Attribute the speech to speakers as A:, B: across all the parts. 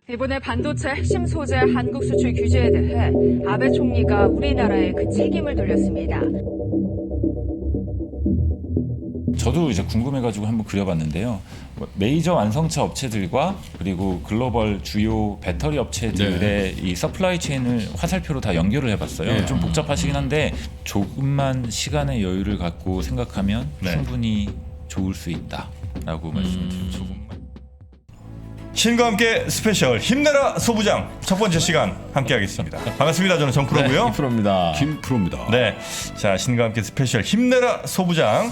A: 이번에 반도체 핵심 소재 한국 수출 규제에 대해 아베 총리가 우리나라에 그 책임을 돌렸습니다.
B: 저도 이제 궁금해가지고 한번 그려봤는데요. 메이저 완성차 업체들과 그리고 글로벌 주요 배터리 업체들의 이 서플라이 체인을 화살표로 다 연결을 해봤어요. 좀 복잡하시긴 한데 조금만 시간의 여유를 갖고 생각하면 충분히 좋을 수 있다라고 말씀드리고 조금만.
C: 신과 함께 스페셜 힘내라 소부장 첫 번째 시간 함께하겠습니다. 반갑습니다. 저는 정프로고요.
D: 프로입니다.
E: 김프로입니다.
C: 네, 자 신과 함께 스페셜 힘내라 소부장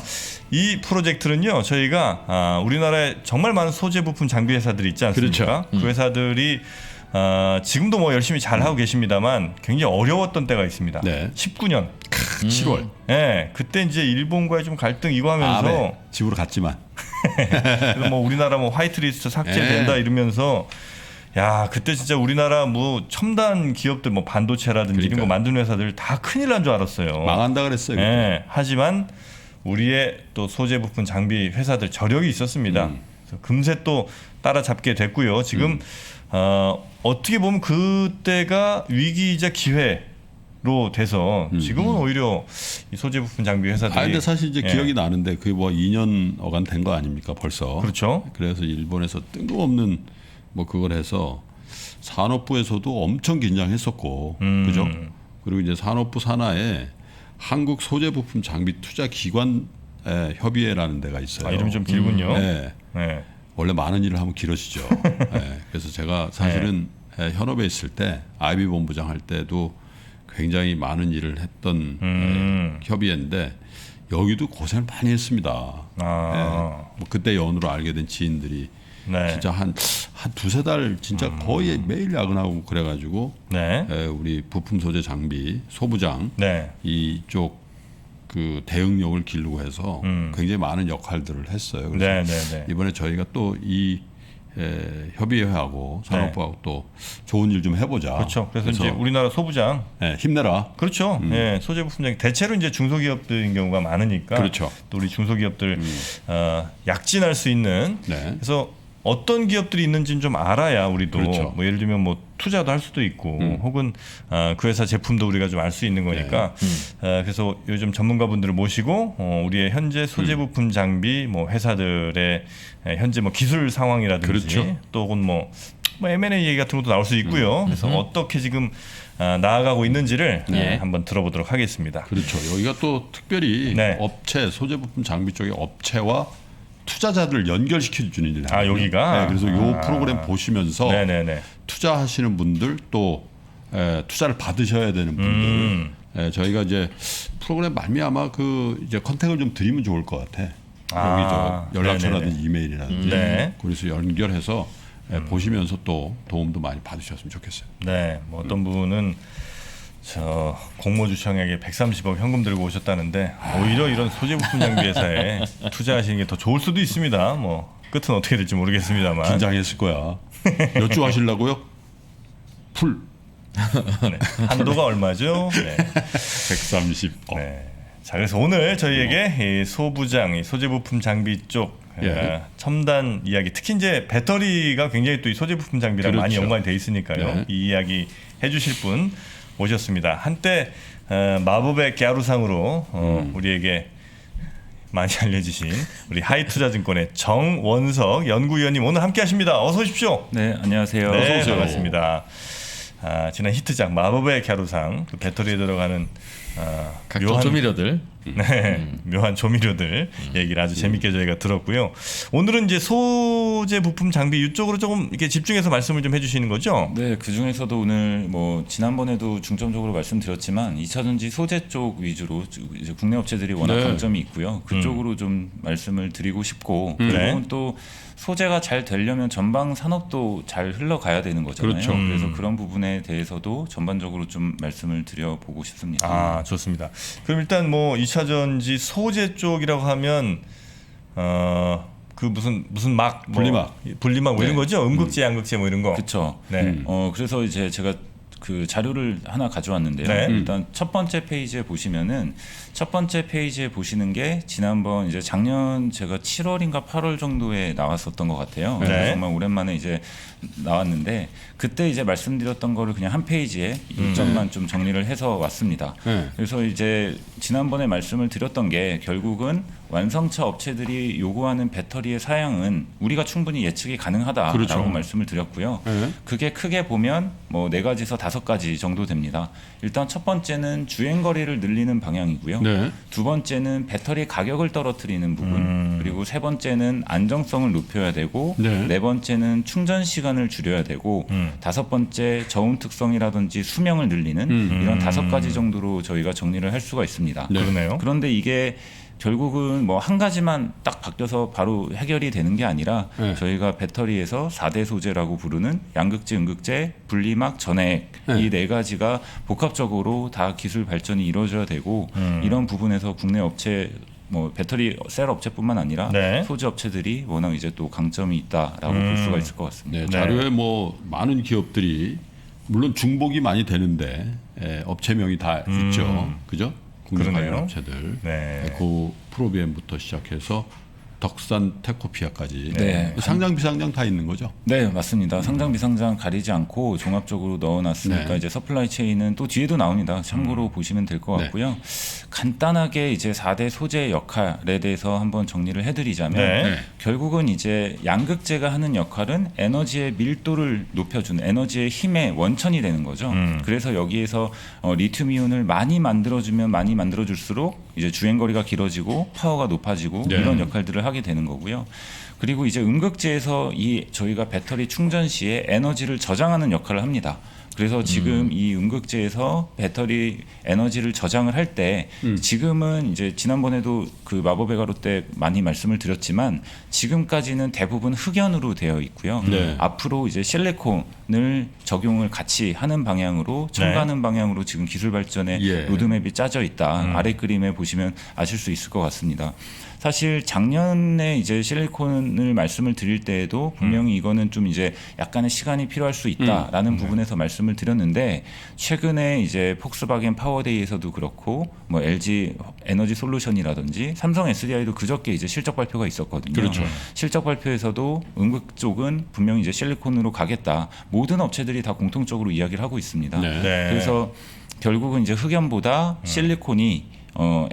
C: 이 프로젝트는요 저희가 우리나라에 정말 많은 소재 부품 장비 회사들이 있지 않습니까?
E: 그렇죠.
C: 그 회사들이 지금도 뭐 열심히 잘 하고 계십니다만 굉장히 어려웠던 때가 있습니다.
E: 네.
C: 19년
E: 7월.
C: 네, 그때 이제 일본과의 좀 갈등 이거 하면서
E: 집으로 갔지만.
C: 그래서 뭐 우리나라 뭐 화이트리스트 삭제된다 이러면서 야 그때 진짜 우리나라 뭐 첨단 기업들 뭐 반도체라든지 이런 거 만드는 회사들 다 큰일 난 줄 알았어요.
E: 망한다 그랬어요.
C: 네, 하지만 우리의 또 소재 부품 장비 회사들 저력이 있었습니다. 그래서 금세 또 따라잡게 됐고요. 지금 어떻게 보면 그때가 위기이자 기회로 돼서 지금은 오히려 이 소재 부품 장비 회사들이.
E: 근데 사실 이제 기억이 나는데 그게 뭐 2년 어간 된 거 아닙니까 벌써.
C: 그렇죠.
E: 그래서 일본에서 뜬금없는 뭐 그걸 해서 산업부에서도 엄청 긴장했었고, 그죠? 그리고 이제 산업부 산하에 한국 소재 부품 장비 투자 기관 협의회라는 데가 있어요.
C: 이름이 좀 길군요.
E: 네.
C: 네.
E: 원래 많은 일을 하면 길어지죠. 네. 그래서 제가 사실은 현업에 있을 때 IB 본부장 할 때도 굉장히 많은 일을 했던 협의회인데 여기도 고생을 많이 했습니다. 뭐 그때 연으로 알게 된 지인들이 진짜 한 두세 달 진짜 거의 매일 야근하고 그래가지고 우리 부품 소재 장비 소부장 이쪽 그 대응력을 기르고 해서 굉장히 많은 역할들을 했어요. 그래서 이번에 저희가 또 이 협의회하고 산업부하고 또 좋은 일 좀 해보자.
C: 그렇죠. 그래서 이제 우리나라 소부장
E: 힘내라.
C: 그렇죠. 소재 부품장 대체로 이제 중소기업들인 경우가 많으니까.
E: 그렇죠.
C: 또 우리 중소기업들 약진할 수 있는. 그래서 어떤 기업들이 있는지는 좀 알아야 우리도 뭐 예를 들면 뭐 투자도 할 수도 있고 혹은 그 회사 제품도 우리가 좀 알 수 있는 거니까 그래서 요즘 전문가분들을 모시고 우리의 현재 소재 부품 장비 뭐 회사들의 현재 뭐 기술 상황이라든지 또 혹은 뭐 M&A 얘기 같은 것도 나올 수 있고요. 그래서 어떻게 지금 나아가고 있는지를 한번 들어보도록 하겠습니다.
E: 그렇죠. 여기가 또 특별히 업체 소재 부품 장비 쪽의 업체와 투자자들을 연결시켜 주는 일을 하거든요.
C: 여기가
E: 그래서 이 프로그램 보시면서 투자하시는 분들 또 투자를 받으셔야 되는 분들 저희가 이제 프로그램 말미암아 그 이제 컨택을 좀 드리면 좋을 것 같아. 여기 저 연락처라든지 이메일이라든지 그래서 연결해서 보시면서 또 도움도 많이 받으셨으면 좋겠어요.
C: 네, 뭐 어떤 분은 저 공모주청에게 130억 현금 들고 오셨다는데 오히려 이런 소재 부품 장비 회사에 투자하시는 게 더 좋을 수도 있습니다. 뭐 끝은 어떻게 될지 모르겠습니다만
E: 긴장했을 거야. 몇 주 하시려고요? 풀.
C: 한도가 얼마죠?
E: 130억.
C: 자, 그래서 오늘 저희에게 이 소부장, 이 소재 부품 장비 쪽 첨단 이야기, 특히 이제 배터리가 굉장히 또 이 소재 부품 장비랑 많이 연관이 돼 있으니까요. 이 이야기 해주실 분 모셨습니다. 한때 마법의 갸루상으로 우리에게 많이 알려주신 우리 하이투자증권의 정원석 연구위원님 오늘 함께하십니다. 어서 오십시오.
B: 네, 안녕하세요.
C: 네,
B: 어서 오세요.
C: 반갑습니다. 지난 히트작 마법의 갸루상 그 배터리에 들어가는
D: 각종 조미료들,
C: 묘한 조미료들 얘기를 아주 재밌게 저희가 들었고요. 오늘은 이제 소재 부품 장비 이쪽으로 조금 이렇게 집중해서 말씀을 좀 해주시는 거죠?
B: 네, 그 중에서도 오늘 뭐 지난번에도 중점적으로 말씀드렸지만 2차전지 소재 쪽 위주로 이제 국내 업체들이 워낙 강점이 있고요. 그쪽으로 좀 말씀을 드리고 싶고 그리고 또 소재가 잘 되려면 전방 산업도 잘 흘러가야 되는 거잖아요. 그래서 그런 부분에 대해서도 전반적으로 좀 말씀을 드려보고 싶습니다.
C: 좋습니다. 그럼 일단 뭐 2차전지 소재 쪽이라고 하면 그 무슨 막
E: 분리막
C: 뭐 이런 거죠? 음극재, 양극재 뭐 이런 거.
B: 그렇죠.
C: 네.
B: 그래서 이제 제가 그 자료를 하나 가져왔는데요.
C: 네.
B: 일단 첫 번째 페이지에 보시면은 첫 번째 페이지에 보시는 게 지난번 이제 작년 제가 7월인가 8월 정도에 나왔었던 것 같아요.
C: 네.
B: 정말 오랜만에 이제 나왔는데 그때 이제 말씀드렸던 거를 그냥 한 페이지에 일정만 좀 정리를 해서 왔습니다.
E: 네.
B: 그래서 이제 지난번에 말씀을 드렸던 게 결국은 완성차 업체들이 요구하는 배터리의 사양은 우리가 충분히 예측이 가능하다라고
E: 그렇죠.
B: 말씀을 드렸고요.
E: 네.
B: 그게 크게 보면 뭐 4가지에서 5가지 정도 됩니다. 일단 첫 번째는 주행 거리를 늘리는 방향이고요.
E: 네.
B: 두 번째는 배터리 가격을 떨어뜨리는 부분, 그리고 세 번째는 안정성을 높여야 되고,
E: 네.
B: 네 번째는 충전 시간을 줄여야 되고, 다섯 번째 저온 특성이라든지 수명을 늘리는 이런 5가지 정도로 저희가 정리를 할 수가 있습니다.
E: 네.
C: 그러네요.
B: 그런데 이게 결국은 뭐 한 가지만 딱 바뀌어서 바로 해결이 되는 게 아니라
E: 네.
B: 저희가 배터리에서 4대 소재라고 부르는 양극재, 음극재, 분리막, 전해액
E: 네.
B: 이 4가지가 복합적으로 다 기술 발전이 이루어져야 되고 이런 부분에서 국내 업체 뭐 배터리 셀 업체뿐만 아니라
C: 네.
B: 소재 업체들이 워낙 이제 또 강점이 있다라고 볼 수가 있을 것 같습니다.
E: 네, 자료에 뭐 많은 기업들이 물론 중복이 많이 되는데 업체명이 다 있죠. 그죠? 국내
C: 그러네요.
E: 관련 업체들.
C: 네.
E: 에코 프로비엠부터 시작해서 덕산 테코피아까지
B: 네.
E: 상장 비상장 다 있는 거죠.
B: 네, 맞습니다. 상장 비상장 가리지 않고 종합적으로 넣어놨으니까
E: 네.
B: 이제 서플라이 체인은 또 뒤에도 나옵니다. 참고로 보시면 될 것
E: 네.
B: 같고요. 간단하게 이제 4대 소재 역할에 대해서 한번 정리를 해드리자면
C: 네.
E: 네.
B: 결국은 이제 양극재가 하는 역할은 에너지의 밀도를 높여주는 에너지의 힘의 원천이 되는 거죠. 그래서 여기에서 리튬이온을 많이 만들어주면 많이 만들어줄수록 이제 주행거리가 길어지고 파워가 높아지고
E: 네.
B: 이런 역할들을 하게 되는 거고요. 그리고 이제 음극재에서 이 저희가 배터리 충전 시에 에너지를 저장하는 역할을 합니다. 그래서 지금 이 음극재에서 배터리 에너지를 저장을 할 때 지금은 이제 지난번에도 그 마법의 가루 때 많이 말씀을 드렸지만 지금까지는 대부분 흑연으로 되어 있고요.
E: 네.
B: 앞으로 이제 실리콘을 적용을 같이 하는 방향으로 첨가하는 방향으로 지금 기술 발전의
E: 예.
B: 로드맵이 짜져 있다. 아래 그림에 보시면 아실 수 있을 것 같습니다. 사실 작년에 이제 실리콘을 말씀을 드릴 때에도 분명히 이거는 좀 이제 약간의 시간이 필요할 수 있다라는 부분에서 말씀을 드렸는데 최근에 이제 폭스바겐 파워데이에서도 그렇고 뭐 LG 에너지 솔루션이라든지 삼성 SDI도 그저께 이제 실적 발표가 있었거든요.
E: 그렇죠.
B: 실적 발표에서도 음극 쪽은 분명히 이제 실리콘으로 가겠다. 모든 업체들이 다 공통적으로 이야기를 하고 있습니다.
E: 네.
C: 네.
B: 그래서 결국은 이제 흑연보다 실리콘이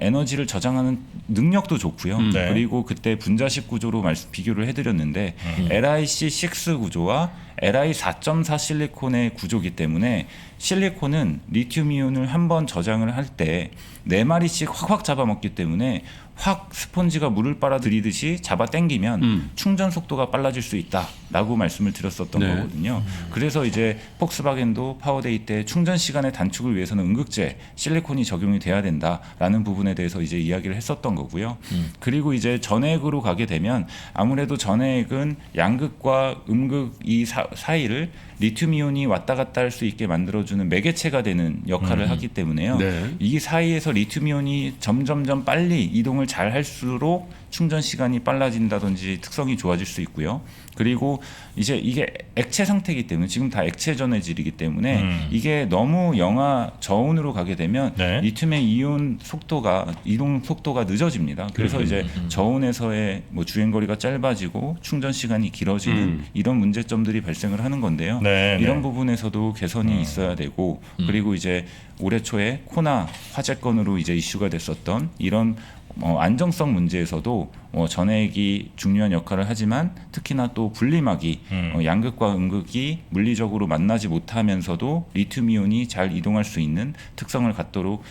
B: 에너지를 저장하는 능력도 좋고요.
C: 네.
B: 그리고 그때 분자식 구조로 비교를 해드렸는데 LiC6 구조와 Li4.4 실리콘의 구조이기 때문에 실리콘은 리튬이온을 한번 저장을 할 때 4마리씩 확확 잡아먹기 때문에 확 스펀지가 물을 빨아들이듯이 잡아 당기면 충전 속도가 빨라질 수 있다라고 말씀을 드렸었던
E: 네.
B: 거거든요. 그래서 이제 폭스바겐도 파워데이 때 충전 시간의 단축을 위해서는 음극재 실리콘이 적용이 돼야 된다라는 부분에 대해서 이제 이야기를 했었던 거고요. 그리고 이제 전해액으로 가게 되면 아무래도 전해액은 양극과 음극 이 사이를 리튬이온이 왔다 갔다 할 수 있게 만들어주는 매개체가 되는 역할을 하기 때문에요.
E: 네.
B: 이 사이에서 리튬이온이 점점점 빨리 이동을 잘 할수록 충전 시간이 빨라진다든지 특성이 좋아질 수 있고요. 그리고 이제 이게 액체 상태이기 때문에 지금 다 액체 전해질이기 때문에 이게 너무 영하 저온으로 가게 되면
C: 네.
B: 리튬의 이온 속도가 이동 속도가 늦어집니다. 그래서 이제 저온에서의 뭐 주행 거리가 짧아지고 충전 시간이 길어지는 이런 문제점들이 발생을 하는 건데요.
C: 네,
B: 이런
C: 네.
B: 부분에서도 개선이 있어야 되고 그리고 이제 올해 초에 코나 화재건으로 이제 이슈가 됐었던 이런 안정성 문제에서도 전해액이 중요한 역할을 하지만 특히나 또 분리막이 양극과 음극이 물리적으로 만나지 못하면서도 리튬이온이 잘 이동할 수 있는 특성을 갖도록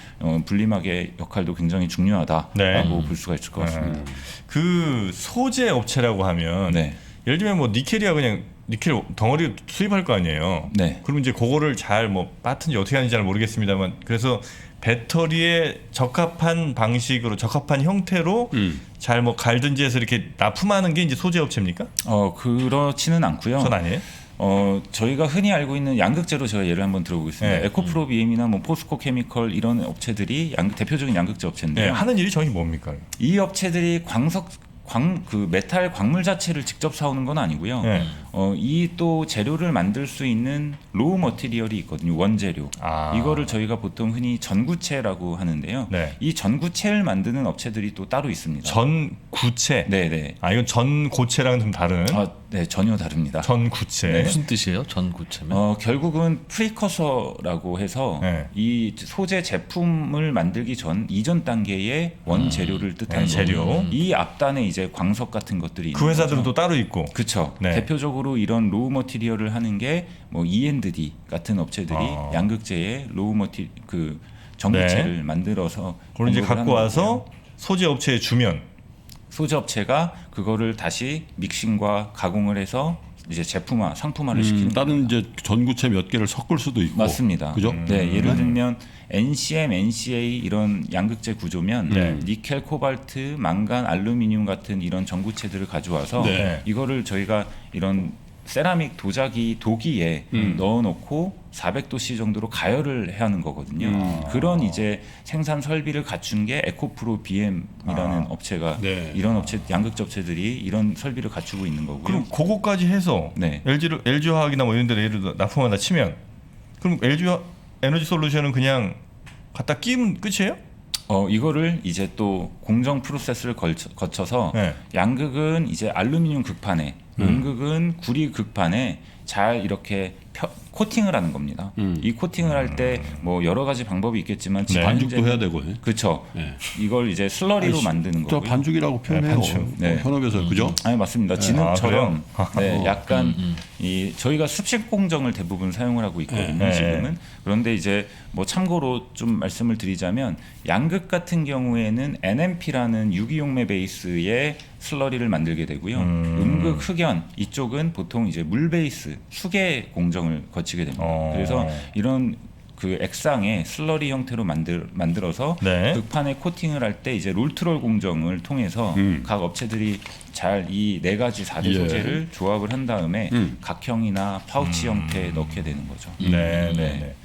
B: 분리막의 역할도 굉장히 중요하다라고
C: 네.
B: 볼 수가 있을 것 같습니다.
C: 그 소재 업체라고 하면
B: 네.
C: 예를 들면 뭐 니켈이야 그냥 니켈 덩어리 수입할 거 아니에요.
B: 네.
C: 그럼 이제 그거를 잘 뭐 빠트인지 어떻게 하는지 잘 모르겠습니다만 그래서 배터리에 적합한 방식으로 적합한 형태로 잘 뭐 갈든지 해서 이렇게 납품하는 게 이제 소재 업체입니까?
B: 그렇지는 않고요.
C: 그건 아니에요.
B: 저희가 흔히 알고 있는 양극재로 제가 예를 한번 들어보겠습니다.
C: 네.
B: 에코프로 BM이나 뭐 포스코 케미컬 이런 업체들이 대표적인 양극재 업체인데요.
C: 네, 하는 일이 정확히 뭡니까?
B: 이 업체들이 그 메탈 광물 자체를 직접 사오는 건 아니고요.
C: 네.
B: 이 또 재료를 만들 수 있는 로우 머티리얼이 있거든요. 원재료. 이거를 저희가 보통 흔히 전구체라고 하는데요.
C: 네.
B: 이 전구체를 만드는 업체들이 또 따로 있습니다.
C: 전구체.
B: 네네.
C: 이건 전고체랑은 좀 다른.
B: 네, 전혀 다릅니다.
C: 전구체.
B: 네.
D: 무슨 뜻이에요? 전구체면?
B: 결국은 프리커서라고 해서
C: 네.
B: 이 소재 제품을 만들기 전 이전 단계의 원재료를 뜻하는
C: 네, 재료.
B: 거고 이 앞단에 이제 광석 같은 것들이
C: 그
B: 있는
C: 회사들은
B: 거죠.
C: 또 따로 있고.
B: 그렇죠.
C: 네.
B: 대표적으로 이런 로우 머티리얼을 하는 게 뭐 E&D 같은 업체들이 양극재의 로우 머티 그 전구체를 만들어서
C: 그걸 이제
B: 공급을
C: 갖고
B: 하는
C: 와서
B: 거고요.
C: 소재 업체에 주면
B: 소재 업체가 그거를 다시 믹싱과 가공을 해서 이제 제품화, 상품화를 시키는
E: 다른 이제 전구체 몇 개를 섞을 수도 있고.
B: 맞습니다.
E: 그죠?
B: 네, 예를 들면 NCM, NCA 이런 양극재 구조면
C: 네.
B: 니켈, 코발트, 망간, 알루미늄 같은 이런 전구체들을 가져와서
C: 네.
B: 이거를 저희가 이런 세라믹 도자기 도기에 넣어놓고 400도씨 정도로 가열을 해야 하는 거거든요. 그런 이제 생산 설비를 갖춘 게 에코프로 BM이라는 업체가
E: 네.
B: 이런 업체 양극재 업체들이 이런 설비를 갖추고 있는 거고요.
C: 그럼 그거까지 해서
B: 네.
C: LG화학이나 뭐 이런 데를 예를 들어 납품한다 치면 그럼 LG 에너지 솔루션은 그냥 갖다 끼면 끝이에요?
B: 이거를 이제 또 공정 프로세스를 거쳐서
C: 네.
B: 양극은 이제 알루미늄 극판에, 음극은 구리 극판에 잘 이렇게 코팅을 하는 겁니다. 이 코팅을 할 때 뭐 여러 가지 방법이 있겠지만 지금
E: 반죽도 해야 되고.
B: 그렇죠.
E: 네.
B: 이걸 이제 슬러리로 만드는
E: 저
B: 거고요.
E: 반죽이라고 표현해요.
C: 반죽.
B: 네.
E: 현업에서 그죠?
B: 아니 맞습니다. 진흙처럼 네, 약간 저희가 습식 공정을 대부분 사용을 하고 있거든요.
C: 네.
B: 지금은. 그런데 이제 뭐 참고로 좀 말씀을 드리자면 양극 같은 경우에는 NMP라는 유기용매 베이스의 슬러리를 만들게 되고요. 음극, 흑연 이쪽은 보통 이제 물 베이스 수계 공정을 거치게 됩니다. 그래서 이런 그 액상의 슬러리 형태로 만들어서
C: 네.
B: 극판에 코팅을 할 때 이제 롤트롤 공정을 통해서 각 업체들이 잘 이 네 가지 4대
E: 예.
B: 소재를 조합을 한 다음에 각형이나 파우치 형태에 넣게 되는 거죠.
C: 네, 네.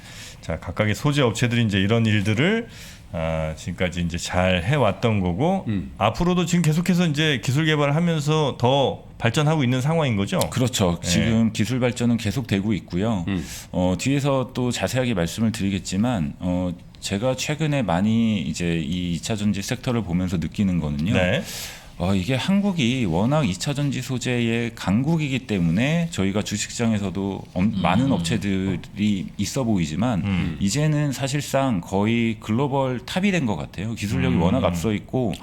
C: 자, 각각의 소재 업체들이 이제 이런 일들을 지금까지 이제 잘 해왔던 거고 앞으로도 지금 계속해서 이제 기술 개발을 하면서 더 발전하고 있는 상황인 거죠?
B: 그렇죠. 지금 기술 발전은 계속되고 있고요. 뒤에서 또 자세하게 말씀을 드리겠지만 제가 최근에 많이 이제 이 2차 전지 섹터를 보면서 느끼는 거는요.
C: 네.
B: 이게 한국이 워낙 2차 전지 소재의 강국이기 때문에 저희가 주식시장에서도 많은 업체들이 있어 보이지만 이제는 사실상 거의 글로벌 탑이 된 것 같아요. 기술력이 워낙 앞서 있고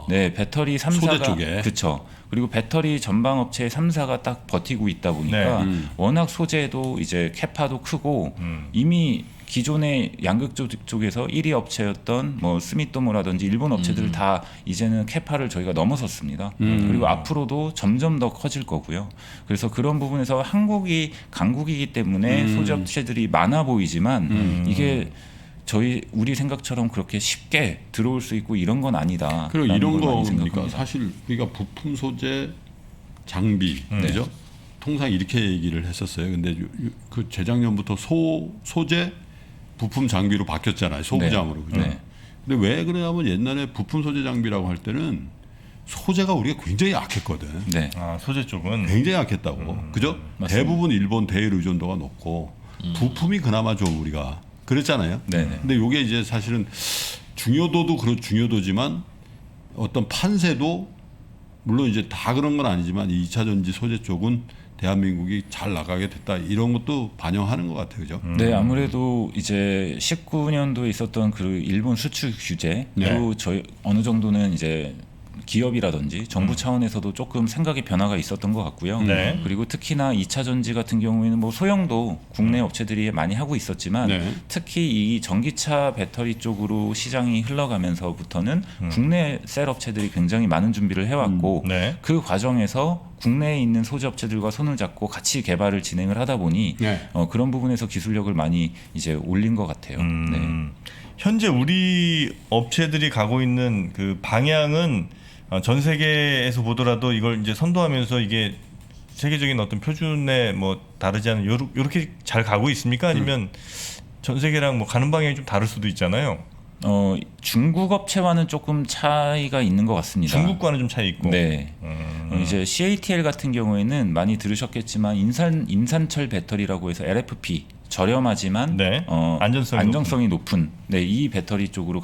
B: 네, 배터리 3사가
E: 소재 쪽에.
B: 그렇죠. 그리고 배터리 전방 업체 3사가 딱 버티고 있다 보니까 워낙 소재도 이제 캐파도 크고 이미 기존의 양극 쪽에서 1위 업체였던 뭐 스미토모라든지 일본 업체들 다 이제는 캐파를 저희가 넘어섰습니다. 그리고 앞으로도 점점 더 커질 거고요. 그래서 그런 부분에서 한국이 강국이기 때문에 소재 업체들이 많아 보이지만 이게 우리 생각처럼 그렇게 쉽게 들어올 수 있고 이런 건 아니다.
E: 그리고 이런 거니까 사실 우리가 부품 소재 장비 그죠? 통상 이렇게 얘기를 했었어요. 근데 그 재작년부터 소재 부품 장비로 바뀌었잖아요. 소부장으로. 그죠?
B: 네.
E: 근데 왜 그러냐면 옛날에 부품 소재 장비라고 할 때는 소재가 우리가 굉장히 약했거든.
B: 네.
C: 소재 쪽은
E: 굉장히 약했다고. 그죠?
B: 맞습니다.
E: 대부분 일본 대일 의존도가 높고 부품이 그나마 좀 우리가 그랬잖아요.
B: 네네.
E: 근데 이게 이제 사실은 중요도도 중요도지만 어떤 판세도 물론 이제 다 그런 건 아니지만 이 2차 전지 소재 쪽은 대한민국이 잘 나가게 됐다 이런 것도 반영하는 것 같아요, 그죠?
B: 네, 아무래도 이제 19년도에 있었던 그 일본 수출 규제도
E: 네.
B: 저희 어느 정도는 이제 기업이라든지 정부 차원에서도 조금 생각의 변화가 있었던 것 같고요.
C: 네.
B: 그리고 특히나 2차 전지 같은 경우에는 뭐 소형도 국내 업체들이 많이 하고 있었지만
E: 네.
B: 특히 이 전기차 배터리 쪽으로 시장이 흘러가면서부터는 국내 셀 업체들이 굉장히 많은 준비를 해왔고
C: 네.
B: 그 과정에서 국내에 있는 소재 업체들과 손을 잡고 같이 개발을 진행을 하다 보니
E: 네.
B: 그런 부분에서 기술력을 많이 이제 올린 것 같아요. 네.
C: 현재 우리 업체들이 가고 있는 그 방향은 전 세계에서 보더라도 이걸 이제 선도하면서 이게 세계적인 어떤 표준에 뭐 다르지 않은 요렇게 잘 가고 있습니까? 아니면 전 세계랑 뭐 가는 방향이 좀 다를 수도 있잖아요.
B: 중국 업체와는 조금 차이가 있는 것 같습니다.
C: 중국과는 좀 차이 있고.
B: 네. 이제 CATL 같은 경우에는 많이 들으셨겠지만 인산철 배터리라고 해서 LFP 저렴하지만
C: 네. 안전성이
B: 높은 네, 이 배터리 쪽으로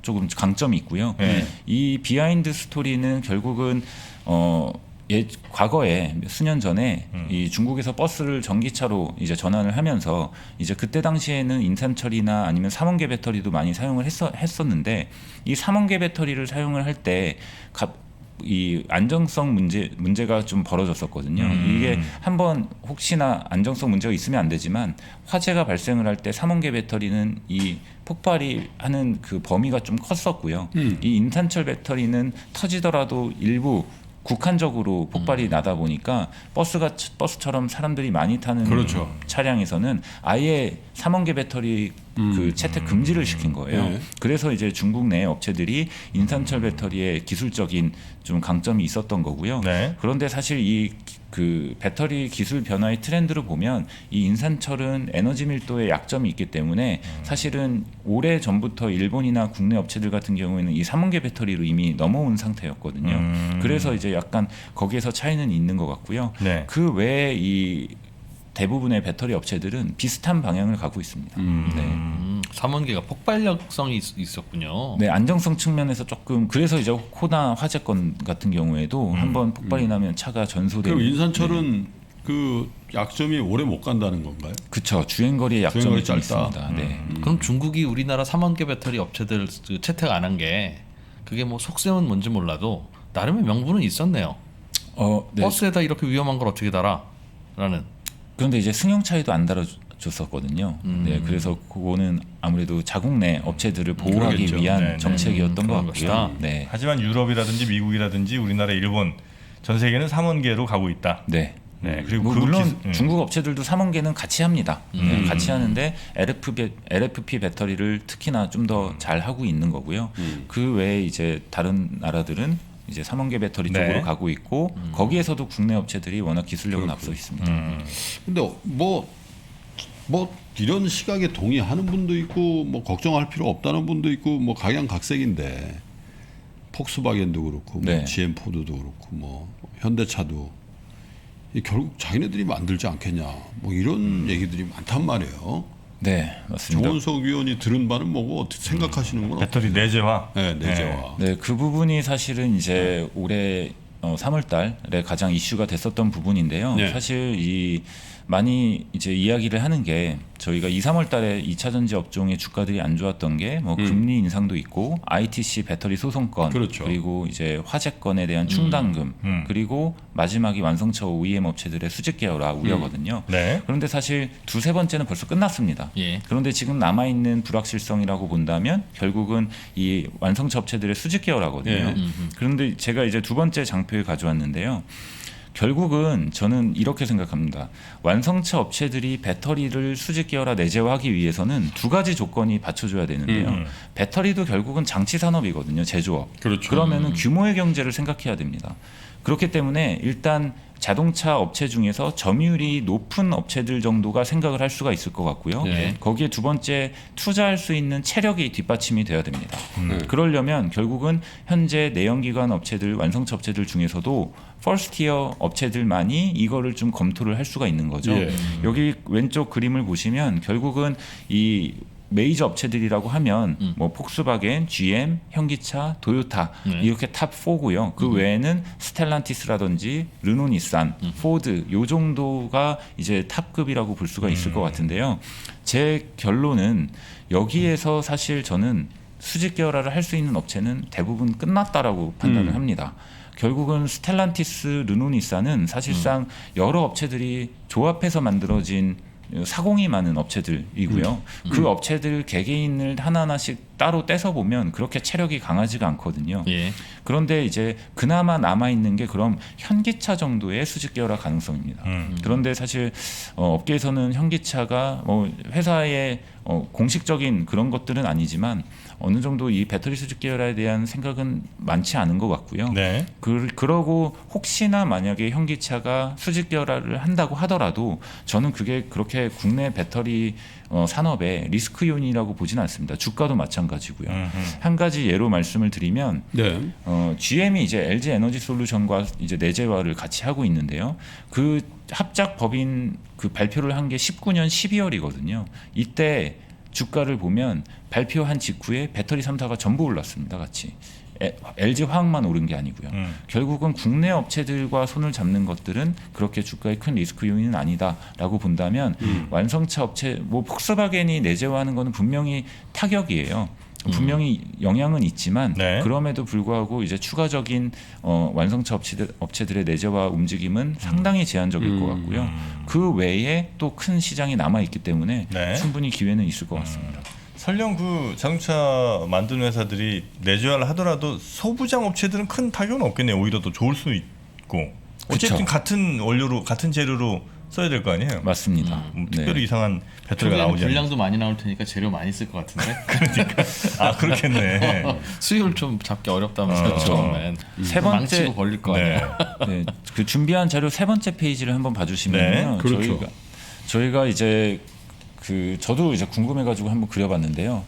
B: 조금 강점이 있고요.
C: 네.
B: 이 비하인드 스토리는 결국은 과거에 수년 전에 이 중국에서 버스를 전기차로 이제 전환을 하면서 이제 그때 당시에는 인산철이나 아니면 삼원계 배터리도 많이 사용을 했었는데 이 삼원계 배터리를 사용을 할 때 이 안정성 문제가 좀 벌어졌었거든요. 이게 한번 혹시나 안정성 문제가 있으면 안 되지만 화재가 발생을 할 때 삼원계 배터리는 이 폭발이 하는 그 범위가 좀 컸었고요. 이 인산철 배터리는 터지더라도 일부 국한적으로 폭발이 나다 보니까 버스처럼 사람들이 많이 타는
E: 그렇죠.
B: 차량에서는 아예 삼원계 배터리 그 채택 금지를 시킨 거예요.
E: 네.
B: 그래서 이제 중국 내 업체들이 인산철 배터리에 기술적인 좀 강점이 있었던 거고요.
C: 네.
B: 그런데 사실 이 그 배터리 기술 변화의 트렌드를 보면 이 인산철은 에너지 밀도에 약점이 있기 때문에 사실은 오래 전부터 일본이나 국내 업체들 같은 경우에는 이 삼원계 배터리로 이미 넘어온 상태였거든요. 그래서 이제 약간 거기에서 차이는 있는 것 같고요.
C: 네.
B: 그 외에 이 대부분의 배터리 업체들은 비슷한 방향을 가고 있습니다. 네.
D: 삼원계가 폭발력성이 있었군요.
B: 네, 안정성 측면에서 조금 그래서 이제 호나 화재건 같은 경우에도 한번 폭발이 나면 차가 전소되는.
E: 그럼 인산철은 그 약점이 오래 못 간다는 건가요?
B: 그쵸, 주행 거리의 약점이
E: 주행거리
B: 좀
E: 짧다.
B: 있습니다. 네.
D: 그럼 중국이 우리나라 삼원계 배터리 업체들 그 채택 안 한 게 그게 뭐 속셈은 뭔지 몰라도 나름의 명분은 있었네요.
B: 네.
D: 버스에다 이렇게 위험한 걸 어떻게 달아라는.
B: 그런데 이제 승용차에도 안 달아줬었거든요. 네, 그래서 그거는 아무래도 자국 내 업체들을 보호하기
E: 그러겠죠.
B: 위한
C: 네, 네.
B: 정책이었던 것
D: 그런
B: 같고요.
D: 것이다.
B: 네,
C: 하지만 유럽이라든지 미국이라든지 우리나라, 일본 전 세계는 삼원계로 가고 있다.
B: 네.
C: 네. 그리고
B: 뭐
C: 그
B: 물론 중국 업체들도 삼원계는 같이 합니다. 네, 같이 하는데 LFP 배터리를 특히나 좀 더 잘 하고 있는 거고요. 그 외에 이제 다른 나라들은 이제 삼원계 배터리
C: 네.
B: 쪽으로 가고 있고 거기에서도 국내 업체들이 워낙 기술력은 앞서 있습니다.
E: 근데 뭐 이런 시각에 동의하는 분도 있고 뭐 걱정할 필요 없다는 분도 있고 뭐 각양각색인데 폭스바겐도 그렇고 뭐
B: 네.
E: GM 포드도 그렇고 뭐 현대차도 결국 자기네들이 만들지 않겠냐 뭐 이런 얘기들이 많단 말이에요.
B: 네, 맞습니다.
E: 조은석 위원이 들은 바는 뭐고 어떻게 생각하시는 건
C: 배터리 내재화.
E: 네, 내재화.
B: 네, 그 부분이 사실은 이제 올해 3월달에 가장 이슈가 됐었던 부분인데요.
E: 네.
B: 사실 이 많이 이제 이야기를 하는 게 저희가 2, 3월달에 2차 전지 업종의 주가들이 안 좋았던 게 뭐 금리 인상도 있고 ITC 배터리 소송건,
E: 그렇죠.
B: 그리고 이제 화재건에 대한 충당금, 그리고 마지막이 완성차 OEM 업체들의 수직 계열화 우려거든요.
C: 네.
B: 그런데 사실 두세 번째는 벌써 끝났습니다.
D: 예.
B: 그런데 지금 남아 있는 불확실성이라고 본다면 결국은 이 완성차 업체들의 수직 계열화거든요.
E: 예.
B: 그런데 제가 이제 두 번째 장표에 가져왔는데요. 결국은 저는 이렇게 생각합니다. 완성차 업체들이 배터리를 수직 계열화 내재화하기 위해서는 두 가지 조건이 받쳐줘야 되는데요. 배터리도 결국은 장치 산업이거든요. 제조업.
E: 그렇죠.
B: 그러면은 규모의 경제를 생각해야 됩니다. 그렇기 때문에 일단 자동차 업체 중에서 점유율이 높은 업체들 정도가 생각을 할 수가 있을 것 같고요.
D: 네.
B: 거기에 두 번째 투자할 수 있는 체력이 뒷받침이 돼야 됩니다. 그러려면 결국은 현재 내연기관 업체들, 완성차 업체들 중에서도 퍼스트티어 업체들만이 이거를 좀 검토를 할 수가 있는 거죠.
E: 예.
B: 여기 왼쪽 그림을 보시면 결국은 이 메이저 업체들이라고 하면 뭐 폭스바겐, GM, 현기차, 도요타 이렇게 탑 4고요. 그 외에는 스텔란티스라든지 르노니산, 포드 요 정도가 이제 탑급이라고 볼 수가 있을 것 같은데요. 제 결론은 여기에서 사실 저는 수직 계열화를 할 수 있는 업체는 대부분 끝났다라고 판단을 합니다. 결국은 스텔란티스, 르노니산은 사실상 여러 업체들이 조합해서 만들어진 사공이 많은 업체들이고요. 그 업체들 개개인을 하나하나씩 따로 떼서 보면 그렇게 체력이 강하지가 않거든요.
D: 예.
B: 그런데 이제 그나마 남아 있는 게 그럼 현기차 정도의 수직 계열화 가능성입니다. 그런데 사실 업계에서는 현기차가 뭐 회사의 공식적인 그런 것들은 아니지만 어느 정도 이 배터리 수직 계열화에 대한 생각은 많지 않은 것 같고요.
C: 네.
B: 그러고 혹시나 만약에 현기차가 수직 계열화를 한다고 하더라도 저는 그게 그렇게 국내 배터리 산업의 리스크 요인이라고 보지는 않습니다. 주가도 마찬가지고. 마찬가지고요. 한 가지 예로 말씀을 드리면
E: 네.
B: GM이 이제 LG 에너지 솔루션과 이제 내재화를 같이 하고 있는데요. 그 합작 법인 그 발표를 한 게 19년 12월이거든요. 이때 주가를 보면 발표한 직후에 배터리 3사가 전부 올랐습니다. 같이. LG 화학만 오른 게 아니고요. 결국은 국내 업체들과 손을 잡는 것들은 그렇게 주가에 큰 리스크 요인은 아니다라고 본다면 완성차 업체, 뭐 폭스바겐이 내재화하는 것은 분명히 타격이에요. 분명히 영향은 있지만
C: 네.
B: 그럼에도 불구하고 이제 추가적인 완성차 업체들의 내재화 움직임은 상당히 제한적일 것 같고요. 그 외에 또 큰 시장이 남아 있기 때문에
C: 네.
B: 충분히 기회는 있을 것 같습니다.
C: 설령 그 자동차 만드는 회사들이 내재화를 하더라도 소부장 업체들은 큰 타격은 없겠네요. 오히려 더 좋을 수 있고. 어쨌든
B: 그쵸.
C: 같은 원료로 같은 재료로 써야 될 거 아니에요.
B: 맞습니다.
C: 특별히 이상한 배터리가
D: 초기에는
C: 나오지 않아요.
D: 분량도 많이 나올 테니까 재료 많이 쓸 것 같은데.
C: 아 그렇겠네.
D: 수율 좀 잡기 어렵다면서요. 처음엔.
B: 세 번째-
D: 망치고 걸릴 거
C: 네.
D: 아니에요.
B: 네, 그 준비한 자료 세 번째 페이지를 한번 봐주시면요.
C: 네,
E: 그렇죠.
B: 저희가 이제 저도 이제 궁금해가지고 한번 그려봤는데요.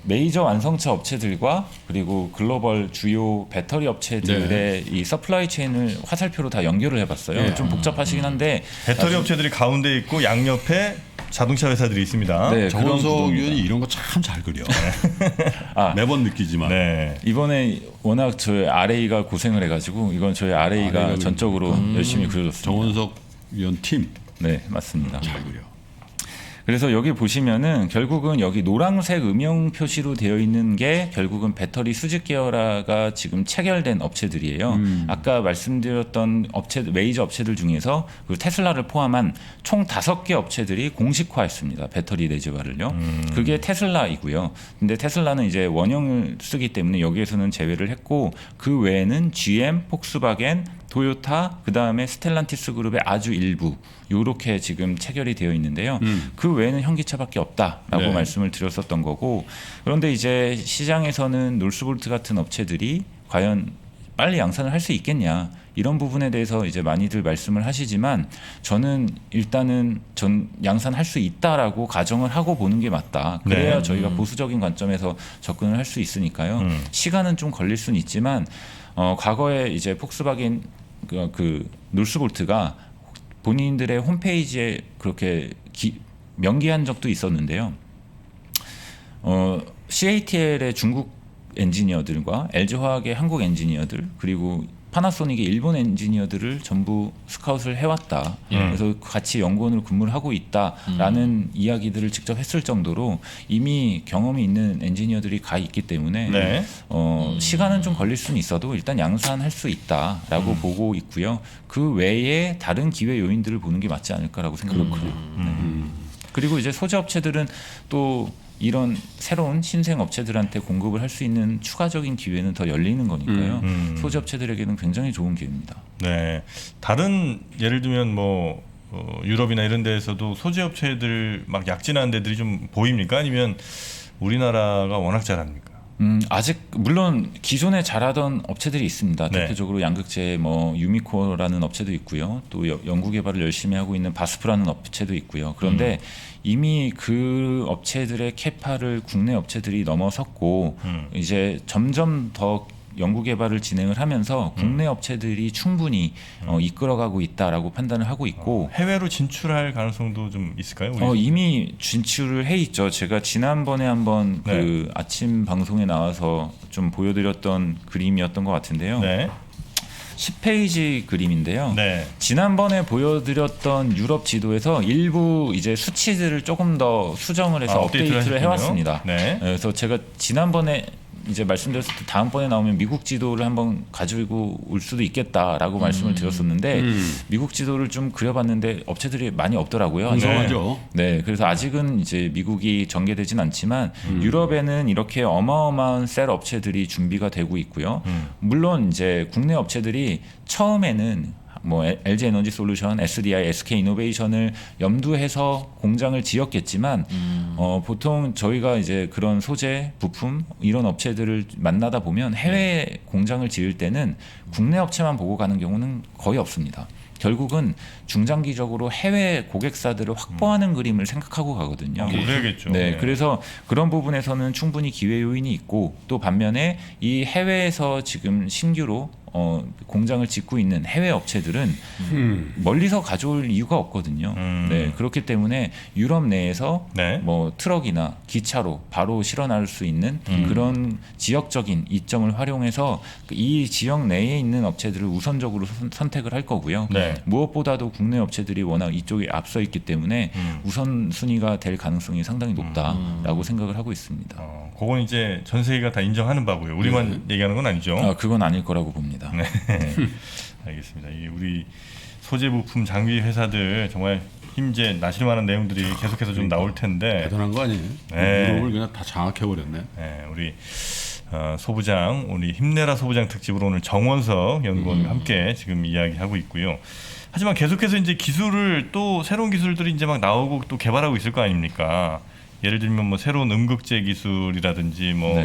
B: 메이저 완성차 업체들과 그리고 글로벌 주요 배터리 업체들의 이 서플라이 체인을 화살표로 다 연결을 해봤어요.
E: 네.
B: 좀 복잡하시긴 한데
C: 배터리 업체들이 가운데 있고 양옆에 자동차 회사들이 있습니다.
B: 네, 그런
E: 정원석
B: 구도입니다.
E: 의원이 이런 거 참 잘 그려.
B: 아,
E: 매번 느끼지만.
C: 네.
B: 이번에 워낙 저희 RA가 고생을 해가지고 이건 저희 RA가
E: RA가
B: 전적으로 열심히 그려줬습니다.
E: 정원석 의원 팀 잘
B: 네, 맞습니다.
E: 그려.
B: 그래서 여기 보시면은 결국은 여기 노란색 음영 표시로 되어 있는 게 결국은 배터리 수직 계열화가 지금 체결된 업체들이에요. 아까 말씀드렸던 메이저 업체들 중에서 그 테슬라를 포함한 총 5개 업체들이 공식화했습니다. 배터리 내재화를요. 그게 테슬라이고요. 근데 테슬라는 이제 원형을 쓰기 때문에 여기에서는 제외를 했고 그 외에는 GM, 폭스바겐, 도요타, 그 다음에 스텔란티스 그룹의 아주 일부 이렇게 지금 체결이 되어 있는데요. 그 외에는 현기차밖에 없다라고
E: 네.
B: 말씀을 드렸었던 거고 그런데 이제 시장에서는 놀스볼트 같은 업체들이 과연 빨리 양산을 할 수 있겠냐 이런 부분에 대해서 이제 많이들 말씀을 하시지만 저는 일단은 양산할 수 있다라고 가정을 하고 보는 게 맞다. 그래야
C: 네.
B: 저희가 보수적인 관점에서 접근을 할 수 있으니까요. 시간은 좀 걸릴 수는 있지만 과거에 이제 폭스바겐 그 놀스볼트가 본인들의 홈페이지에 그렇게 명기한 적도 있었는데요. CATL의 중국 엔지니어들과 LG화학의 한국 엔지니어들 그리고 파나소닉의 일본 엔지니어들을 전부 스카웃을 해왔다. 그래서 같이 연구원으로 근무를 하고 있다라는 이야기들을 직접 했을 정도로 이미 경험이 있는 엔지니어들이 가 있기 때문에
C: 네.
B: 시간은 좀 걸릴 수는 있어도 일단 양산할 수 있다라고 보고 있고요. 그 외에 다른 기회 요인들을 보는 게 맞지 않을까라고 생각합니다. 그리고 이제 소재 업체들은 또 이런 새로운 신생 업체들한테 공급을 할 수 있는 추가적인 기회는 더 열리는 거니까요. 소재 업체들에게는 굉장히 좋은 기회입니다.
C: 네. 다른 예를 들면 뭐 유럽이나 이런 데에서도 소재 업체들 막 약진하는 데들이 좀 보입니까? 아니면 우리나라가 워낙 잘합니까?
B: 아직 물론 기존에 잘하던 업체들이 있습니다.
C: 네.
B: 대표적으로 양극재 뭐 유미코라는 업체도 있고요. 또 연구 개발을 열심히 하고 있는 바스프라는 업체도 있고요. 그런데 이미 그 업체들의 캐파를 국내 업체들이 넘어섰고 이제 점점 더 연구 개발을 진행을 하면서 국내 업체들이 충분히 이끌어가고 있다라고 판단을 하고 있고
C: 해외로 진출할 가능성도 좀 있을까요? 우리?
B: 이미 진출을 해 있죠. 제가 지난번에 한번
C: 네.
B: 그 아침 방송에 나와서 좀 보여드렸던 그림이었던 것 같은데요.
C: 네.
B: 10페이지 그림인데요.
C: 네.
B: 지난번에 보여드렸던 유럽 지도에서 일부 이제 수치들을 조금 더 수정을 해서 업데이트를
C: 하셨군요.
B: 해왔습니다.
C: 네.
B: 그래서 제가 지난번에 이제 말씀드렸을 때 다음번에 나오면 미국 지도를 한번 가지고 올 수도 있겠다라고 말씀을 드렸었는데 미국 지도를 좀 그려봤는데 업체들이 많이 없더라고요.
E: 한성하죠.
B: 네, 그래서 아직은 이제 미국이 전개되진 않지만 유럽에는 이렇게 어마어마한 셀 업체들이 준비가 되고 있고요. 물론 이제 국내 업체들이 처음에는 뭐 LG 에너지 솔루션, SDI, SK 이노베이션을 염두해서 공장을 지었겠지만 보통 저희가 이제 그런 소재, 부품 이런 업체들을 만나다 보면 해외 공장을 지을 때는 국내 업체만 보고 가는 경우는 거의 없습니다. 결국은 중장기적으로 해외 고객사들을 확보하는 그림을 생각하고 가거든요.
C: 그래야겠죠.
B: 네, 그래서 그런 부분에서는 충분히 기회 요인이 있고 또 반면에 이 해외에서 지금 신규로 공장을 짓고 있는 해외 업체들은 멀리서 가져올 이유가 없거든요. 네, 그렇기 때문에 유럽 내에서
C: 네.
B: 뭐 트럭이나 기차로 바로 실어 나올 수 있는 그런 지역적인 이점을 활용해서 이 지역 내에 있는 업체들을 우선적으로 선택을 할 거고요.
C: 네.
B: 무엇보다도 국내 업체들이 워낙 이쪽에 앞서 있기 때문에 우선 순위가 될 가능성이 상당히 높다라고 생각을 하고 있습니다.
C: 그건 이제 전 세계가 다 인정하는 바고요. 우리만 얘기하는 건 아니죠.
B: 그건 아닐 거라고 봅니다.
C: 네. 알겠습니다. 이 우리 소재 부품 장비 회사들 정말 힘제 나실 만한 내용들이 계속해서 좀 나올 텐데
E: 대단한 거 아니에요?
C: 네.
E: 유럽을 그냥 다 장악해 버렸네.
C: 네, 우리 소부장 우리 힘내라 소부장 특집으로 오늘 정원석 연구원과 함께 지금 이야기하고 있고요. 하지만 계속해서 이제 기술을 또 새로운 기술들이 이제 막 나오고 또 개발하고 있을 거 아닙니까? 예를 들면 뭐 새로운 음극재 기술이라든지 뭐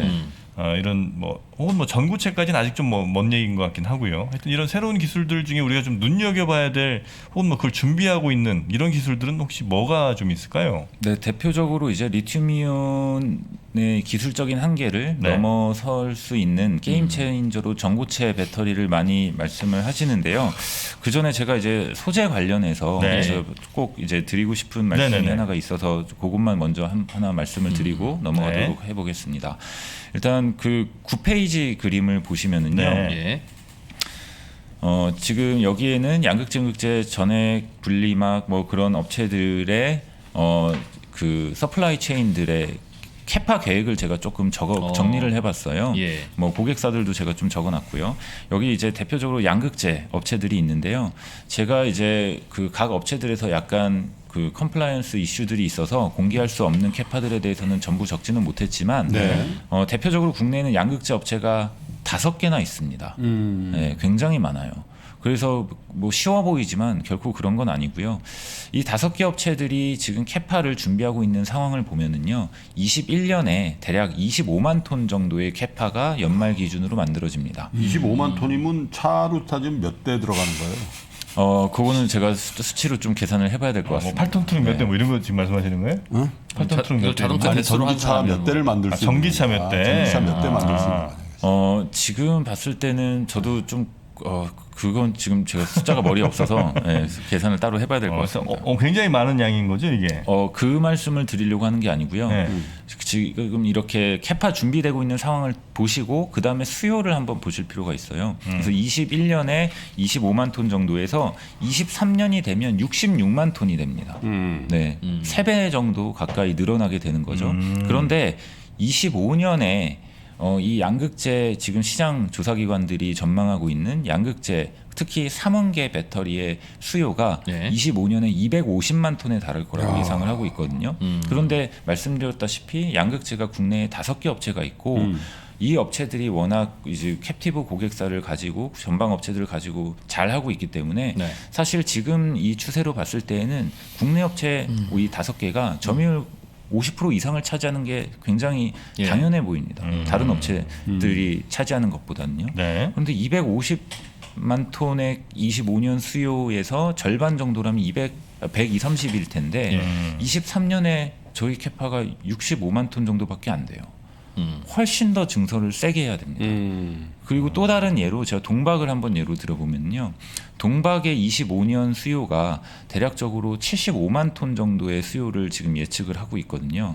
C: 이런 뭐 혹은 뭐 전구체까지는 아직 좀 먼 얘기인 것 같긴 하고요. 하여튼 이런 새로운 기술들 중에 우리가 좀 눈여겨봐야 될 혹은 뭐 그걸 준비하고 있는 이런 기술들은 혹시 뭐가 좀 있을까요?
B: 네, 대표적으로 이제 리튬이온의 기술적인 한계를
C: 네.
B: 넘어설 수 있는 게임 체인저로 전고체 배터리를 많이 말씀을 하시는데요. 그 전에 제가 이제 소재 관련해서
C: 네.
B: 그래서 꼭 이제 드리고 싶은 말씀이
C: 네네네.
B: 하나가 있어서 그것만 먼저 하나 말씀을 드리고 넘어가도록 해보겠습니다. 일단 그 9페이지 그림을 보시면은요.
C: 네.
D: 예.
B: 지금 여기에는 양극재, 음극재, 전액, 분리막 뭐 그런 업체들의 그 서플라이 체인들의 캐파 계획을 제가 조금 정리를 해봤어요.
D: 예.
B: 뭐 고객사들도 제가 좀 적어놨고요. 여기 이제 대표적으로 양극재 업체들이 있는데요. 제가 이제 그 각 업체들에서 약간 그 컴플라이언스 이슈들이 있어서 공개할 수 없는 캐파들에 대해서는 전부 적지는 못했지만 대표적으로 국내에는 양극재 업체가 5개나 있습니다. 네, 굉장히 많아요. 그래서 뭐 쉬워 보이지만 결코 그런 건 아니고요. 이 5개 업체들이 지금 캐파를 준비하고 있는 상황을 보면은요, 21년에 대략 25만 톤 정도의 캐파가 연말 기준으로 만들어집니다.
E: 25만 톤이면 차로 따지면 몇 대 들어가는 거예요?
B: 그거는 제가 수치로 좀 계산을 해봐야 될 것
C: 뭐
B: 같습니다.
C: 8톤 트럭 몇 대 뭐 이런 거 지금 말씀하시는 거예요? 8톤 트럭 몇 대?
D: 자동차
E: 아니
D: 대수로
E: 전기차
D: 환산하면
E: 몇 대를 만들 수 있는
C: 전기차 몇 대?
E: 전기차 몇 대 만들 수 있는 거 아니에요?
B: 지금 봤을 때는 저도 좀 그건 지금 제가 숫자가 머리에 없어서 계산을 따로 해봐야 될 것 같습니다.
C: 굉장히 많은 양인 거죠 이게.
B: 그 말씀을 드리려고 하는 게 아니고요.
C: 네.
B: 지금 이렇게 캐파 준비되고 있는 상황을 보시고 그 다음에 수요를 한번 보실 필요가 있어요. 그래서 21년에 25만 톤 정도에서 23년이 되면 66만 톤이 됩니다. 네, 3배 정도 가까이 늘어나게 되는 거죠. 그런데 25년에 이 양극재 지금 시장 조사기관들이 전망하고 있는 양극재 특히 3원계 배터리의 수요가 25년에 250만 톤에 달할 거라고 예상을 하고 있거든요. 그런데 말씀드렸다시피 양극재가 국내에 5개 업체가 있고 이 업체들이 워낙 이제 캡티브 고객사를 가지고 전방 업체들을 가지고 잘 하고 있기 때문에 사실 지금 이 추세로 봤을 때에는 국내 업체 이 5개가 점유율 50% 이상을 차지하는 게 굉장히 당연해 보입니다. 다른 업체들이 차지하는 것보다는요.
C: 네.
B: 그런데 250만 톤의 25년 수요에서 절반 정도라면 120-30일 텐데 23년에 저희 캐파가 65만 톤 정도밖에 안 돼요. 훨씬 더 증설을 세게 해야 됩니다. 그리고 또 다른 예로 제가 동박을 한번 예로 들어보면요. 동박의 25년 수요가 대략적으로 75만 톤 정도의 수요를 지금 예측을 하고 있거든요.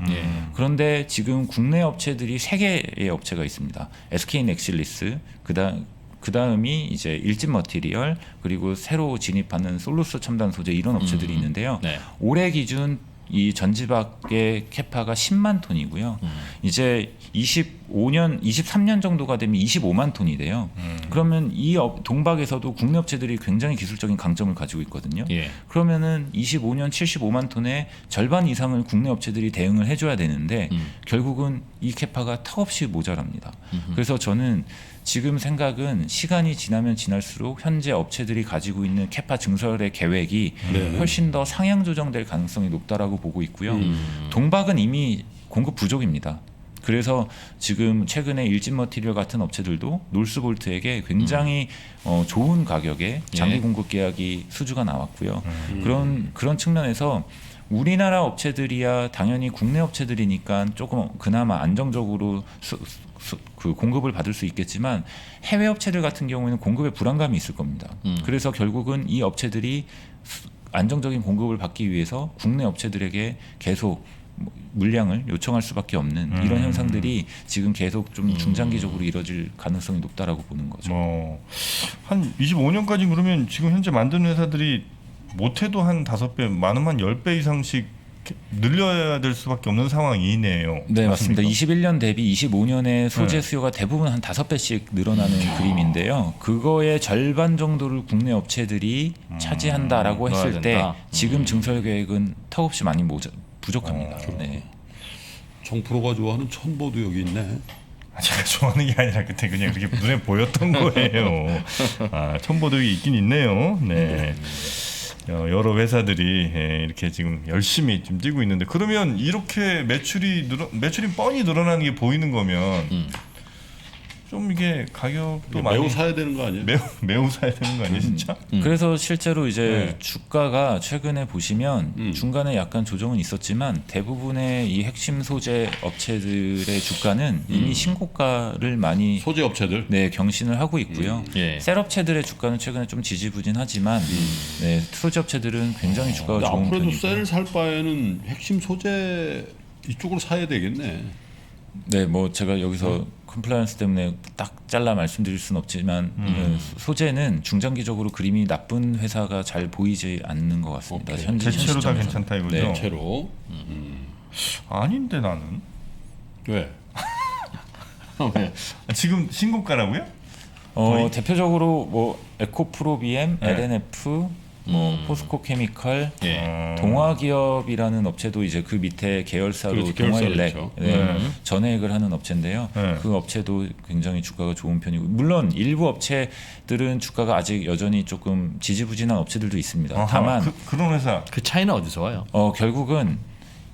B: 그런데 지금 국내 업체들이 3개의 업체가 있습니다. SK 넥실리스, 그 다음이 이제 일진 머티리얼, 그리고 새로 진입하는 솔루스 첨단 소재 이런 업체들이 있는데요. 올해 기준 이 전지박의 캐파가 10만 톤이고요. 이제 23년 정도가 되면 25만 톤이 돼요. 그러면 이 동박에서도 국내 업체들이 굉장히 기술적인 강점을 가지고 있거든요. 그러면은 25년 75만 톤의 절반 이상을 국내 업체들이 대응을 해줘야 되는데 결국은 이 캐파가 턱없이 모자랍니다. 그래서 저는 지금 생각은 시간이 지나면 지날수록 현재 업체들이 가지고 있는 캐파 증설의 계획이 훨씬 더 상향 조정될 가능성이 높다라고 보고 있고요. 동박은 이미 공급 부족입니다. 그래서 지금 최근에 일진 머티리얼 같은 업체들도 놀스볼트에게 굉장히 좋은 가격에 장기
D: 예.
B: 공급 계약이 수주가 나왔고요. 그런 측면에서 우리나라 업체들이야 당연히 국내 업체들이니까 조금 그나마 안정적으로 그 공급을 받을 수 있겠지만 해외 업체들 같은 경우에는 공급에 불안감이 있을 겁니다. 그래서 결국은 이 업체들이 안정적인 공급을 받기 위해서 국내 업체들에게 계속 물량을 요청할 수밖에 없는 이런 현상들이 지금 계속 좀 중장기적으로 이뤄질 가능성이 높다라고 보는 거죠.
C: 한 25년까지 그러면 지금 현재 만드는 회사들이 못해도 한 5배, 많으면 10배 이상씩 늘려야 될 수밖에 없는 상황이네요.
B: 네, 맞습니다.
C: 맞습니까?
B: 21년 대비 25년에 소재 수요가 대부분 한 5배씩 늘어나는 그림인데요. 그거의 절반 정도를 국내 업체들이 차지한다라고 했을
D: 넣어야
B: 때
D: 된다.
B: 지금 증설 계획은 턱없이 많이 부족합니다. 네.
E: 정프로가 좋아하는 첨보도 여기 있네.
C: 제가 좋아하는 게 아니라 그때 그냥 그게 눈에 보였던 거예요. 첨보들이 있긴 있네요. 네. 여러 회사들이 이렇게 지금 열심히 좀 뛰고 있는데 그러면 이렇게 매출이 뻔히 늘어나는 게 보이는 거면 좀 이게 가격도 많이
E: 매우 사야 되는 거 아니에요?
C: 매우 사야 되는 거 아니에요, 진짜?
B: 그래서 실제로 이제
C: 네.
B: 주가가 최근에 보시면 중간에 약간 조정은 있었지만 대부분의 이 핵심 소재 업체들의 주가는 이미 신고가를 많이
E: 소재 업체들.
B: 네, 경신을 하고 있고요.
D: 예.
B: 셀 업체들의 주가는 최근에 좀 지지부진하지만 네, 소재 업체들은 굉장히 주가가
E: 근데
B: 좋은
E: 앞으로도
B: 편이고.
E: 셀 살 바에는 핵심 소재 이쪽으로 사야 되겠네.
B: 네, 뭐 제가 여기서 컴플라이언스 때문에 딱 잘라 말씀드릴 수는 없지만 소재는 중장기적으로 그림이 나쁜 회사가 잘 보이지 않는 것 같습니다.
E: 오케이.
B: 현재
C: 대체로 다
B: 시점에서는.
C: 괜찮다 이거죠?
B: 네.
E: 채로.
C: 아닌데 나는
E: 왜? 왜?
C: 지금 신고가라고요?
B: 대표적으로 뭐 에코프로비엠,
C: 네.
B: LNF, 뭐 포스코 케미컬,
D: 예.
B: 동화기업이라는 업체도 이제 그 밑에 계열사로
E: 그렇죠, 계열사로
B: 동화일렉
E: 있죠.
B: 전해액을 하는 업체인데요.
C: 네.
B: 그 업체도 굉장히 주가가 좋은 편이고 물론 일부 업체들은 주가가 아직 여전히 조금 지지부진한 업체들도 있습니다.
C: 아하,
B: 다만
C: 그런 회사
D: 그 차이는 어디서 와요?
B: 결국은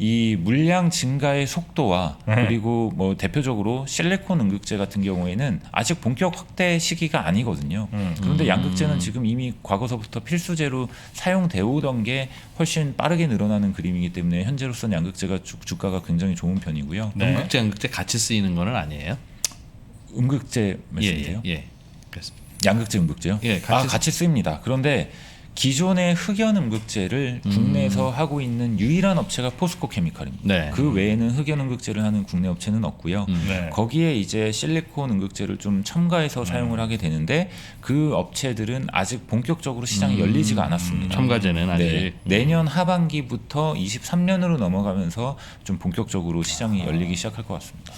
B: 이 물량 증가의 속도와 그리고 뭐 대표적으로 실리콘 응급제 같은 경우에는 아직 본격 확대 시기가 아니거든요. 그런데 양극재는 지금 이미 과거서부터 필수재로 사용되어 오던 게 훨씬 빠르게 늘어나는 그림이기 때문에 현재로서는 양극재가 주가가 굉장히 좋은 편이고요.
C: 네.
D: 음극재, 양극재 같이 쓰이는 거는 아니에요?
B: 응급제 말씀이세요?
D: 예. 그렇습니다.
B: 양극재 응급제요?
D: 예,
B: 같이 씁니다. 그런데 기존의 흑연 음극재를 국내에서 하고 있는 유일한 업체가 포스코 케미컬입니다.
D: 네.
B: 그 외에는 흑연 음극재를 하는 국내 업체는 없고요.
C: 네.
B: 거기에 이제 실리콘 음극재를 좀 첨가해서 사용을 하게 되는데 그 업체들은 아직 본격적으로 시장이 열리지가 않았습니다.
D: 첨가제는 아직
B: 네, 내년 하반기부터 23년으로 넘어가면서 좀 본격적으로 시장이 열리기 시작할 것 같습니다.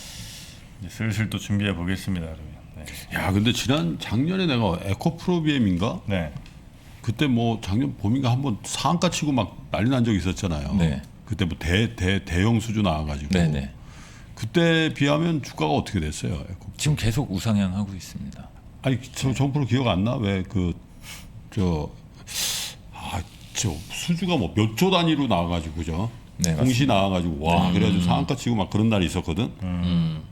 C: 이제 슬슬 또 준비해 보겠습니다. 그러면. 네.
E: 야, 근데 작년에 내가 에코프로비엠인가?
C: 네.
E: 그때 뭐 작년 봄인가 한번 상한가 치고 막 난리 난 적 있었잖아요.
B: 네.
E: 그때 뭐 대형 수주 나와가지고.
B: 네네.
E: 그때 비하면 주가가 어떻게 됐어요? 에코프로?
B: 지금 계속 우상향하고 있습니다.
E: 아니 정프로 기억 안 나? 왜 저 수주가 뭐 몇 조 단위로 나와가지고 그죠?
B: 네,
E: 공시 나와가지고 와 그래가지고 상한가 치고 막 그런 날이 있었거든.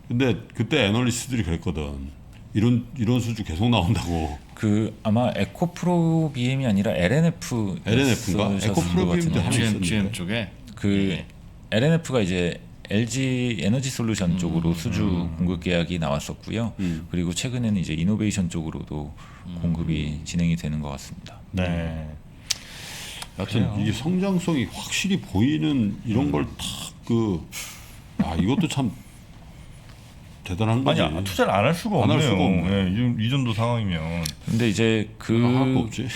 E: 근데 그때 애널리스트들이 그랬거든. 이런 수주 계속 나온다고.
B: 그 아마 에코프로비엠이 아니라 LNF
E: LNF인가? 에코프로비엠도 하나 있었는데.
D: GM 쪽에
B: 그 LNF가 이제 LG 에너지 솔루션 쪽으로 수주 공급 계약이 나왔었고요. 그리고 최근에는 이제 이노베이션 쪽으로도 공급이 진행이 되는 것 같습니다.
C: 네.
E: 하여튼 이게 성장성이 확실히 보이는 이런 걸 다 이것도 참 대단한 거지.
C: 아니 투자를 안 할 수가
E: 안할
C: 없네요.
E: 수가 없네.
C: 예, 이 정도 상황이면.
B: 근데 이제
E: 할 거 없지.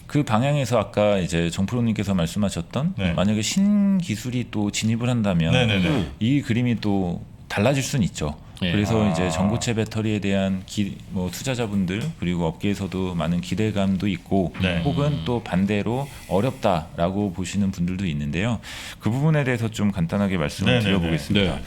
B: 그 방향에서 아까 이제 정프로님께서 말씀하셨던
C: 네.
B: 만약에 신기술이 또 진입을 한다면
C: 네네네.
B: 이 그림이 또 달라질 수는 있죠.
D: 예.
B: 그래서 이제 전고체 배터리에 대한 뭐 투자자분들 그리고 업계에서도 많은 기대감도 있고
C: 네.
B: 혹은 또 반대로 어렵다라고 보시는 분들도 있는데요. 그 부분에 대해서 좀 간단하게 말씀을
C: 네네네.
B: 드려보겠습니다.
E: 네.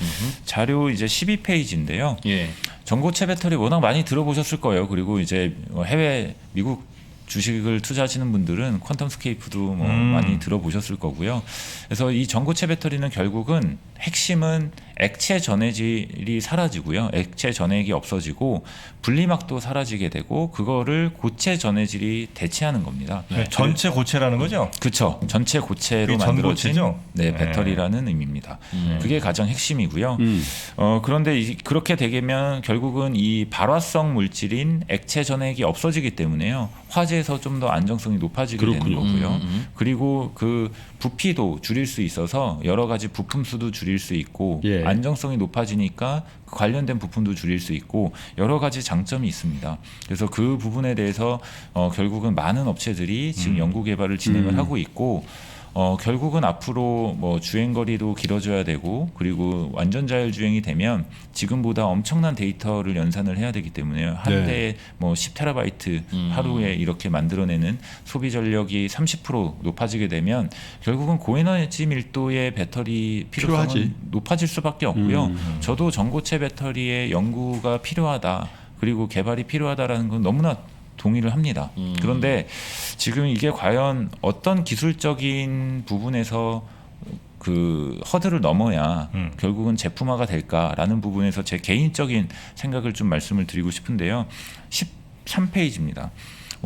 B: 자료 이제 12페이지인데요.
D: 예.
B: 전고체 배터리 워낙 많이 들어보셨을 거예요. 그리고 이제 해외 미국 주식을 투자하시는 분들은 퀀텀스케이프도 뭐 많이 들어보셨을 거고요. 그래서 이 전고체 배터리는 결국은 핵심은 액체 전해질이 사라지고요. 액체 전해액이 없어지고 분리막도 사라지게 되고 그거를 고체 전해질이 대체하는 겁니다.
C: 전체 고체라는 거죠?
B: 그렇죠. 전체 고체로
C: 그게
B: 만들어진
C: 전고체죠?
B: 네, 배터리라는 의미입니다. 그게 가장 핵심이고요. 그런데 그렇게 되면 결국은 이 발화성 물질인 액체 전해액이 없어지기 때문에요. 화재에서 좀 더 안정성이 높아지게
E: 그렇군요.
B: 되는 거고요. 그리고 그 부피도 줄일 수 있어서 여러 가지 부품 수도 줄일 수 있고
E: 예.
B: 안정성이 높아지니까 그 관련된 부품도 줄일 수 있고 여러 가지 장점이 있습니다. 그래서 그 부분에 대해서 결국은 많은 업체들이 지금 연구 개발을 진행을 하고 있고 결국은 앞으로 뭐 주행 거리도 길어져야 되고 그리고 완전 자율 주행이 되면 지금보다 엄청난 데이터를 연산을 해야 되기 때문에 한
E: 네.
B: 대에 뭐 10테라바이트 하루에 이렇게 만들어내는 소비 전력이 30% 높아지게 되면 결국은 고에너지 밀도의 배터리 필요성은
E: 필요하지.
B: 높아질 수밖에 없고요. 저도 전고체 배터리의 연구가 필요하다. 그리고 개발이 필요하다라는 건 너무나 동의를 합니다. 그런데 지금 이게 과연 어떤 기술적인 부분에서 그 허들을 넘어야 결국은 제품화가 될까라는 부분에서 제 개인적인 생각을 좀 말씀을 드리고 싶은데요. 13페이지입니다.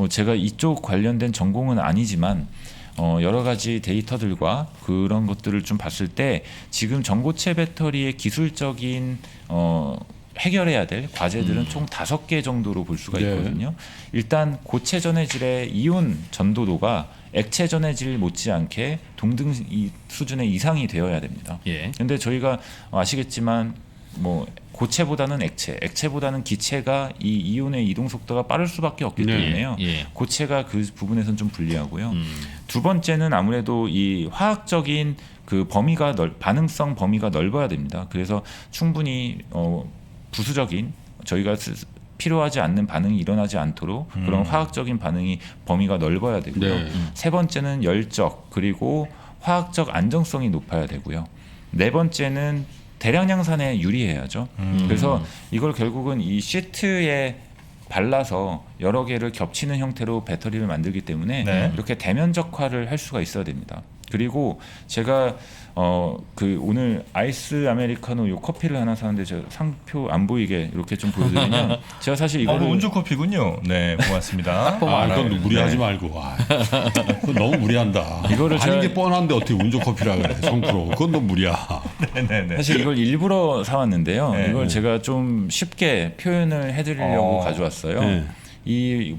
B: 제가 이쪽 관련된 전공은 아니지만 여러 가지 데이터들과 그런 것들을 좀 봤을 때 지금 전고체 배터리의 기술적인 해결해야 될 과제들은 총 5개 정도로 볼 수가 있거든요. 일단 고체 전해질의 이온 전도도가 액체 전해질 못지않게 동등 수준의 이상이 되어야 됩니다. 그런데 저희가 아시겠지만 뭐 고체보다는 액체보다는 기체가 이 이온의 이동 속도가 빠를 수밖에 없기 때문에요. 고체가 그 부분에서는 좀 불리하고요. 두 번째는 아무래도 이 화학적인 그 범위가 반응성 범위가 넓어야 됩니다. 그래서 충분히 부수적인 저희가 필요하지 않는 반응이 일어나지 않도록 그런 화학적인 반응이 범위가 넓어야 되고요. 세 번째는 열적 그리고 화학적 안정성이 높아야 되고요. 네 번째는 대량 양산에 유리해야죠. 그래서 이걸 결국은 이 시트에 발라서 여러 개를 겹치는 형태로 배터리를 만들기 때문에 이렇게 대면적화를 할 수가 있어야 됩니다. 그리고 제가 그 오늘 아이스 아메리카노 요 커피를 하나 사는데 제가 상표 안 보이게 이렇게 좀 보여드리면 제가 사실 이거를
C: 온조 커피군요. 네, 고맙습니다.
E: 그건 무리하지 말고. 그건 너무 무리한다.
B: 이거를
E: 아닌
B: 제가-
E: 게 뻔한데 어떻게 운조 커피라 그래? 성프로. 그건 너무 무리야.
C: 네네네.
B: 사실 이걸 일부러 사왔는데요.
C: 네.
B: 이걸 제가 좀 쉽게 표현을 해드리려고 가져왔어요.
E: 네.
B: 이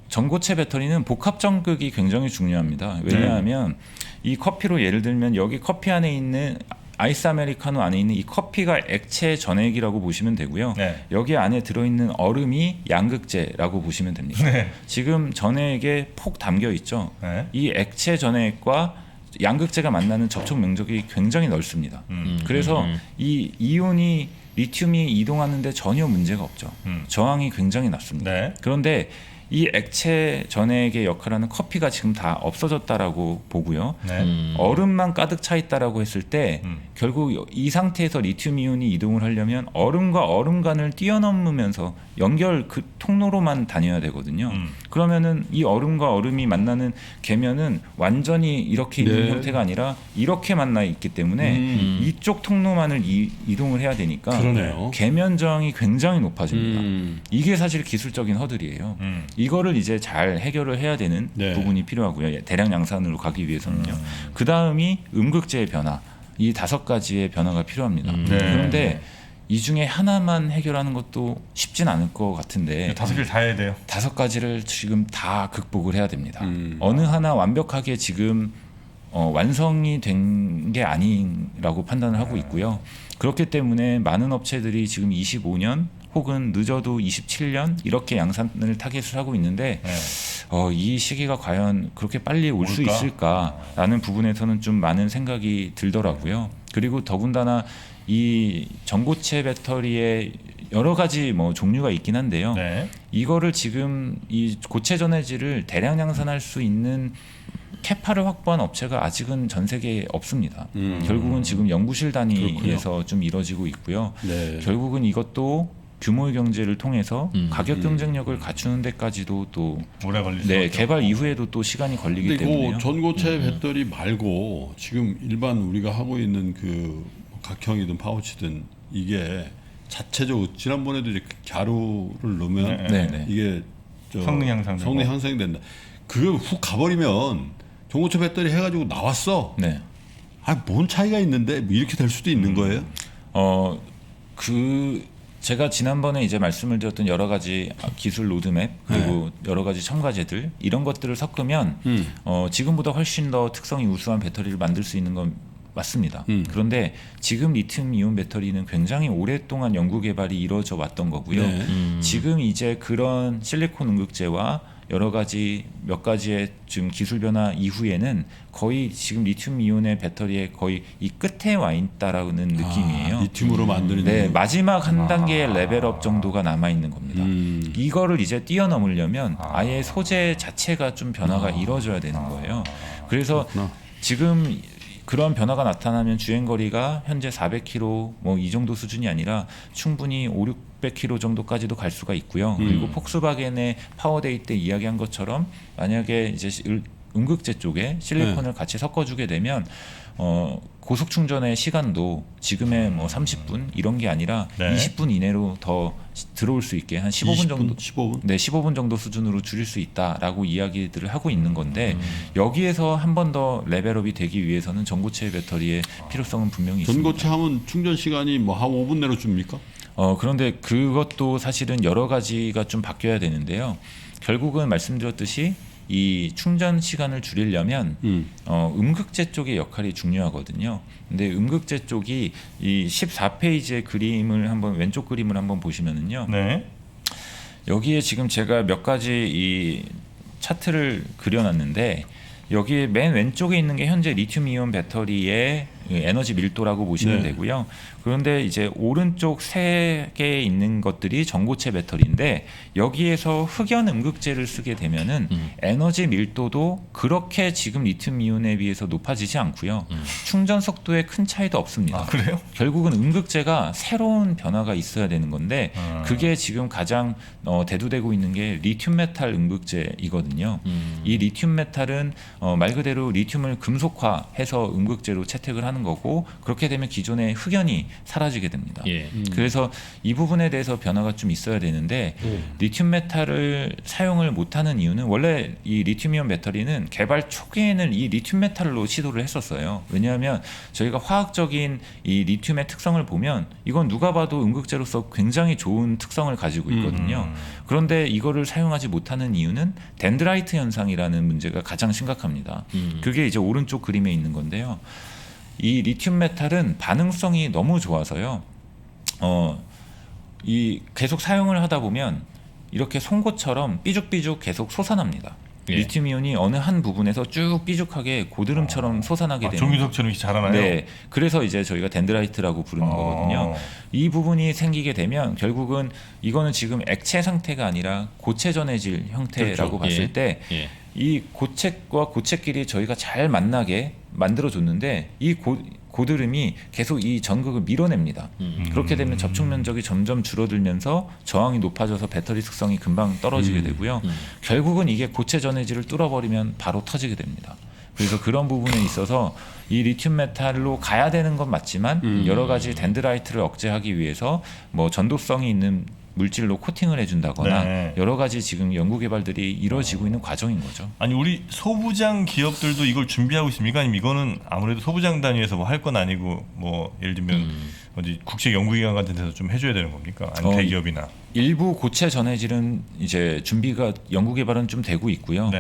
B: 전고체 배터리는 복합 전극이 굉장히 중요합니다. 왜냐하면 이 커피로 예를 들면 여기 커피 안에 있는 아이스 아메리카노 안에 있는 이 커피가 액체 전액이라고 보시면 되고요. 여기 안에 들어있는 얼음이 양극재라고 보시면 됩니다. 지금 전액에 폭 담겨 있죠. 이 액체 전액과 양극재가 만나는 접촉 면적이 굉장히 넓습니다. 그래서 이 이온이 리튬이 이동하는데 전혀 문제가 없죠. 저항이 굉장히 낮습니다. 그런데 이 액체 전액의 역할하는 커피가 지금 다 없어졌다라고 보고요. 얼음만 가득 차 있다라고 했을 때 결국 이 상태에서 리튬 이온이 이동을 하려면 얼음과 얼음 간을 뛰어넘으면서 연결 그 통로로만 다녀야 되거든요. 그러면은 이 얼음과 얼음이 만나는 계면은 완전히 이렇게 있는 형태가 아니라 이렇게 만나 있기 때문에 이쪽 통로만을 이동을 해야 되니까
E: 그러네요.
B: 계면 저항이 굉장히 높아집니다. 이게 사실 기술적인 허들이에요. 이거를 이제 잘 해결을 해야 되는 부분이 필요하고요. 대량 양산으로 가기 위해서는요. 그 다음이 음극재의 변화. 이 5가지의 변화가 필요합니다. 그런데 이 중에 하나만 해결하는 것도 쉽진 않을 것 같은데
C: 5개를 다 해야 돼요.
B: 5가지를 지금 다 극복을 해야 됩니다. 어느 하나 완벽하게 지금 완성이 된 게 아니라고 판단을 하고 있고요. 그렇기 때문에 많은 업체들이 지금 25년 혹은 늦어도 27년 이렇게 양산을 타겟을 하고 있는데 이 시기가 과연 그렇게 빨리 올 수 있을까라는 부분에서는 좀 많은 생각이 들더라고요. 그리고 더군다나 이 전고체 배터리의 여러 가지 뭐 종류가 있긴 한데요. 이거를 지금 이 고체 전해질을 대량 양산할 수 있는 캐파를 확보한 업체가 아직은 전 세계에 없습니다. 결국은 지금 연구실 단위에서 좀 이루어지고 있고요. 결국은 이것도 규모의 경제를 통해서 가격 경쟁력을 갖추는 데까지도 또
C: 오래 걸릴 수
B: 개발 이후에도 또 시간이 걸리기
E: 근데
B: 때문에요.
E: 그 전고체 배터리 말고 지금 일반 우리가 하고 있는 그 각형이든 파우치든 이게 자체적으로 지난번에도 이제 갸루를 넣으면
B: 네.
E: 이게
C: 성능 향상되고.
E: 성능 향상이 된다. 그걸 훅 가버리면 전고체 배터리 해가지고 나왔어.
B: 네.
E: 뭔 차이가 있는데 뭐 이렇게 될 수도 있는 거예요?
B: 제가 지난번에 이제 말씀을 드렸던 여러 가지 기술 로드맵 그리고 여러 가지 첨가제들 이런 것들을 섞으면 지금보다 훨씬 더 특성이 우수한 배터리를 만들 수 있는 건 맞습니다. 그런데 지금 리튬 이온 배터리는 굉장히 오랫동안 연구 개발이 이루어져 왔던 거고요. 지금 이제 그런 실리콘 음극재와 여러 가지 몇 가지의 지금 기술 변화 이후에는 거의 지금 리튬 이온의 배터리의 거의 이 끝에 와 있다라는 느낌이에요.
E: 리튬으로 만드는.
B: 네, 마지막 한 단계의 레벨업 정도가 남아 있는 겁니다. 이거를 이제 뛰어넘으려면 아예 소재 자체가 좀 변화가 이루어져야 되는 거예요. 그래서
E: 그렇구나.
B: 지금 그런 변화가 나타나면 주행 거리가 현재 400km 뭐 이 정도 수준이 아니라 충분히 500-600km 정도까지도 갈 수가 있고요. 그리고 폭스바겐의 파워데이 때 이야기한 것처럼 만약에 이제 음극재 쪽에 실리콘을 같이 섞어주게 되면 고속 충전의 시간도 지금의 뭐 30분 이런 게 아니라 20분 이내로 더 들어올 수 있게 한 15분 정도
E: 15분?
B: 네, 15분 정도 수준으로 줄일 수 있다라고 이야기들을 하고 있는 건데 여기에서 한 번 더 레벨업이 되기 위해서는 전고체 배터리의 필요성은 분명히 있습니다.
E: 전고체 하면 충전 시간이 뭐 한 5분 내로 줍니까?
B: 그런데 그것도 사실은 여러 가지가 좀 바뀌어야 되는데요. 결국은 말씀드렸듯이 이 충전 시간을 줄이려면 음극재 쪽의 역할이 중요하거든요. 근데 음극재 쪽이 이 14페이지의 그림을 한번 왼쪽 그림을 한번 보시면은요.
C: 네.
B: 여기에 지금 제가 몇 가지 이 차트를 그려놨는데 여기에 맨 왼쪽에 있는 게 현재 리튬이온 배터리의 에너지 밀도라고 보시면 되고요. 그런데 이제 오른쪽 세 개에 있는 것들이 전고체 배터리인데 여기에서 흑연 음극재를 쓰게 되면은 에너지 밀도도 그렇게 지금 리튬 이온에 비해서 높아지지 않고요. 충전 속도에 큰 차이도 없습니다.
C: 그래요?
B: 결국은 음극재가 새로운 변화가 있어야 되는 건데 그게 지금 가장 대두되고 있는 게 리튬 메탈 음극재이거든요. 이 리튬 메탈은 말 그대로 리튬을 금속화해서 음극재로 채택을 하는 거고 그렇게 되면 기존의 흑연이 사라지게 됩니다. 그래서 이 부분에 대해서 변화가 좀 있어야 되는데 리튬 메탈을 사용을 못하는 이유는 원래 이 리튬이온 배터리는 개발 초기에는 이 리튬 메탈로 시도를 했었어요. 왜냐하면 저희가 화학적인 이 리튬의 특성을 보면 이건 누가 봐도 음극재로서 굉장히 좋은 특성을 가지고 있거든요. 그런데 이거를 사용하지 못하는 이유는 덴드라이트 현상이라는 문제가 가장 심각합니다. 그게 이제 오른쪽 그림에 있는 건데요. 이 리튬 메탈은 반응성이 너무 좋아서요. 이 계속 사용을 하다 보면 이렇게 송곳처럼 삐죽삐죽 계속 솟아납니다. 리튬 이온이 어느 한 부분에서 쭉 삐죽하게 고드름처럼 솟아나게 되는
C: 종이석처럼 이렇게 자라나요?
B: 네, 그래서 이제 저희가 덴드라이트라고 부르는 거거든요. 이 부분이 생기게 되면 결국은 이거는 지금 액체 상태가 아니라 고체 전해질 형태라고 봤을 때 이 고체과 고체끼리 저희가 잘 만나게 만들어줬는데 이 고드름이 계속 이 전극을 밀어냅니다. 그렇게 되면 접촉 면적이 점점 줄어들면서 저항이 높아져서 배터리 특성이 금방 떨어지게 되고요. 결국은 이게 고체 전해질을 뚫어버리면 바로 터지게 됩니다. 그래서 그런 부분에 있어서 이 리튬 메탈로 가야 되는 건 맞지만 여러 가지 덴드라이트를 억제하기 위해서 뭐 전도성이 있는 물질로 코팅을 해준다거나 여러 가지 지금 연구 개발들이 이루어지고 있는 과정인 거죠.
C: 아니 우리 소부장 기업들도 이걸 준비하고 있습니까? 아니면 이거는 아무래도 소부장 단위에서 뭐 할 건 아니고 뭐 예를 들면 어디 국제 연구기관 같은 데서 좀 해줘야 되는 겁니까? 아니면 대기업이나?
B: 일부 고체 전해질은 이제 준비가 연구 개발은 좀 되고 있고요.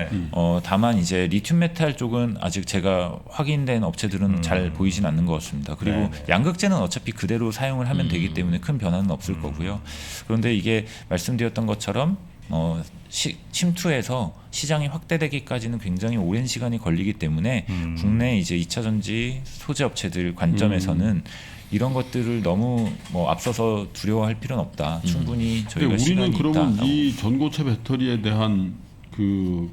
B: 다만 이제 리튬 메탈 쪽은 아직 제가 확인된 업체들은 잘 보이진 않는 것 같습니다. 그리고 양극재는 어차피 그대로 사용을 하면 되기 때문에 큰 변화는 없을 거고요. 그런데 이게 말씀드렸던 것처럼 침투해서 시장이 확대되기까지는 굉장히 오랜 시간이 걸리기 때문에 국내 이제 2차 전지 소재 업체들 관점에서는 이런 것들을 너무 뭐 앞서서 두려워할 필요는 없다. 충분히 저희가
E: 우리는
B: 시간이
E: 그러면
B: 있다.
E: 이 전고체 배터리에 대한 그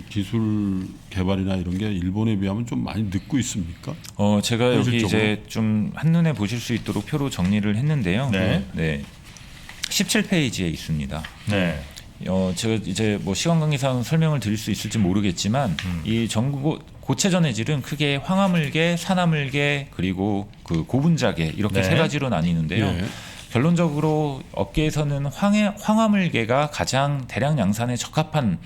E: 기술 개발이나 이런 게 일본에 비하면 좀 많이 늦고 있습니까?
B: 제가 여기
E: 현실적으로?
B: 이제 좀 한눈에 보실 수 있도록 표로 정리를 했는데요. 17페이지에 있습니다. 제가 이제 뭐 시간 관계상 설명을 드릴 수 있을지 모르겠지만 이 고체 전해질은 크게 황화물계, 산화물계 그리고 그 고분자계 이렇게
C: 네.
B: 세 가지로 나뉘는데요.
E: 예.
B: 결론적으로 업계에서는 황화물계가 가장 대량 양산에 적합한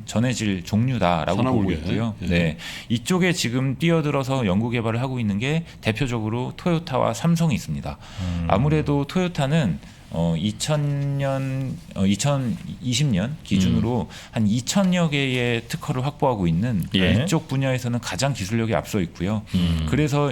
B: 전해질 종류다라고 보고
E: 산화물계.
B: 있고요.
E: 예.
B: 네, 이쪽에 지금 뛰어들어서 연구 개발을 하고 있는 게 대표적으로 토요타와 삼성이 있습니다. 아무래도 토요타는 2020년 기준으로 한 2,000여 개의 특허를 확보하고 있는
C: 예.
B: 이쪽 분야에서는 가장 기술력이 앞서 있고요. 그래서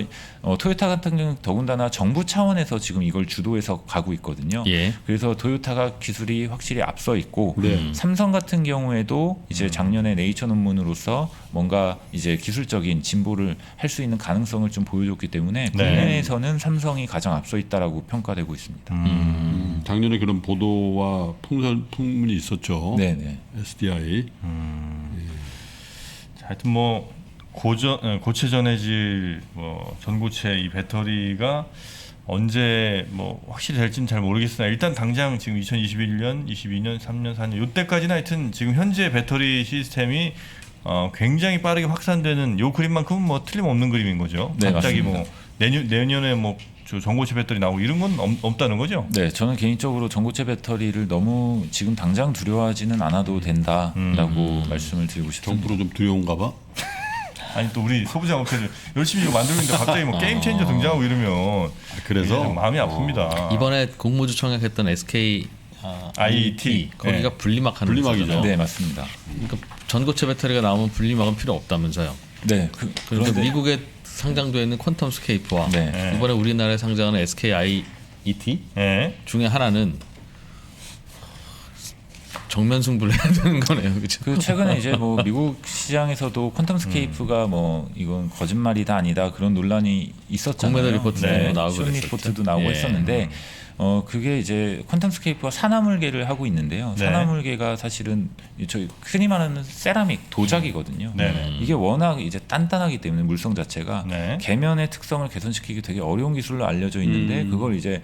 B: 토요타 같은 경우는 더군다나 정부 차원에서 지금 이걸 주도해서 가고 있거든요.
D: 예.
B: 그래서 토요타가 기술이 확실히 앞서 있고
E: 네.
B: 삼성 같은 경우에도 이제 작년에 네이처 논문으로서 뭔가 이제 기술적인 진보를 할 수 있는 가능성을 좀 보여줬기 때문에 국내에서는 삼성이 가장 앞서 있다라고 평가되고 있습니다.
E: 작년에 그런 보도와 풍문이 있었죠.
B: 네네.
E: SDI.
C: 자, 하여튼 뭐 고체 전해질 뭐 전고체 이 배터리가 언제 뭐 확실히 될지는 잘 모르겠으나 일단 당장 지금 2021년, 22년, 3년, 4년 이때까지는 하여튼 지금 현재 배터리 시스템이 굉장히 빠르게 확산되는 요 그림만큼은 뭐 틀림없는 그림인 거죠.
B: 네,
C: 갑자기
B: 맞습니다.
C: 뭐 내년에 뭐 전고체 배터리 나오고 이런 건 없다는 거죠.
B: 네, 저는 개인적으로 전고체 배터리를 너무 지금 당장 두려워하지는 않아도 된다라고 말씀을 드리고 싶습니다.
E: 정부로 좀 두려운가 봐.
C: 아니 또 우리 소부장 업체들 열심히 이거 만들고 있는데 갑자기 뭐 게임 체인저 등장하고 이러면
E: 그래서
C: 좀 마음이 아픕니다.
D: 이번에 공모주 청약했던 SK
C: IET.
D: 거기가
C: 네.
D: 분리막하는
E: 분리막이죠.
D: 회사잖아요.
B: 네, 맞습니다.
D: 그러니까 전고체 배터리가 나오면 분리막은 필요 없다면서요.
B: 네,
D: 그런데 미국에 상장되어 있는 퀀텀 스케이프와
B: 네.
D: 이번에 우리나라에 상장하는 SK IET
C: 예.
D: 중에 하나는 정면 승부를 해야 되는 거네요, 그렇죠?
B: 그 최근에 이제 뭐 미국 시장에서도 퀀텀 스케이프가 뭐 이건 거짓말이다 아니다 그런 논란이 있었잖아요.
D: 공매도 리포트도
B: 네,
D: 나오고
B: 시험
D: 그랬었죠.
B: 리포트도 나오고
D: 예.
B: 했었는데 그게 이제 퀀텀 스케이프가 산화물계를 하고 있는데요.
C: 네.
B: 산화물계가 사실은 저희 흔히 말하는 세라믹 도자기거든요.
C: 네.
B: 이게 워낙 이제 단단하기 때문에 물성 자체가
C: 네.
B: 계면의 특성을 개선시키기 되게 어려운 기술로 알려져 있는데 그걸 이제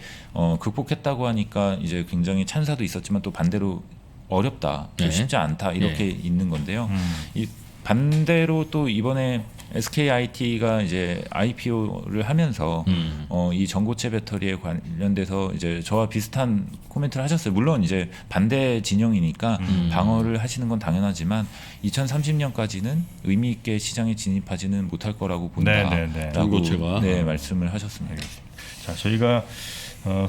B: 극복했다고 하니까 이제 굉장히 찬사도 있었지만 또 반대로 어렵다,
D: 네.
B: 쉽지 않다 이렇게 있는 건데요. 이 반대로 또 이번에 SKIT가 이제 IPO를 하면서 이 전고체 배터리에 관련돼서 이제 저와 비슷한 코멘트를 하셨어요. 물론 이제 반대 진영이니까 방어를 하시는 건 당연하지만 2030년까지는 의미 있게 시장에 진입하지는 못할 거라고 본다라고
E: 전고체가.
B: 네, 말씀을 하셨습니다.
C: 자, 저희가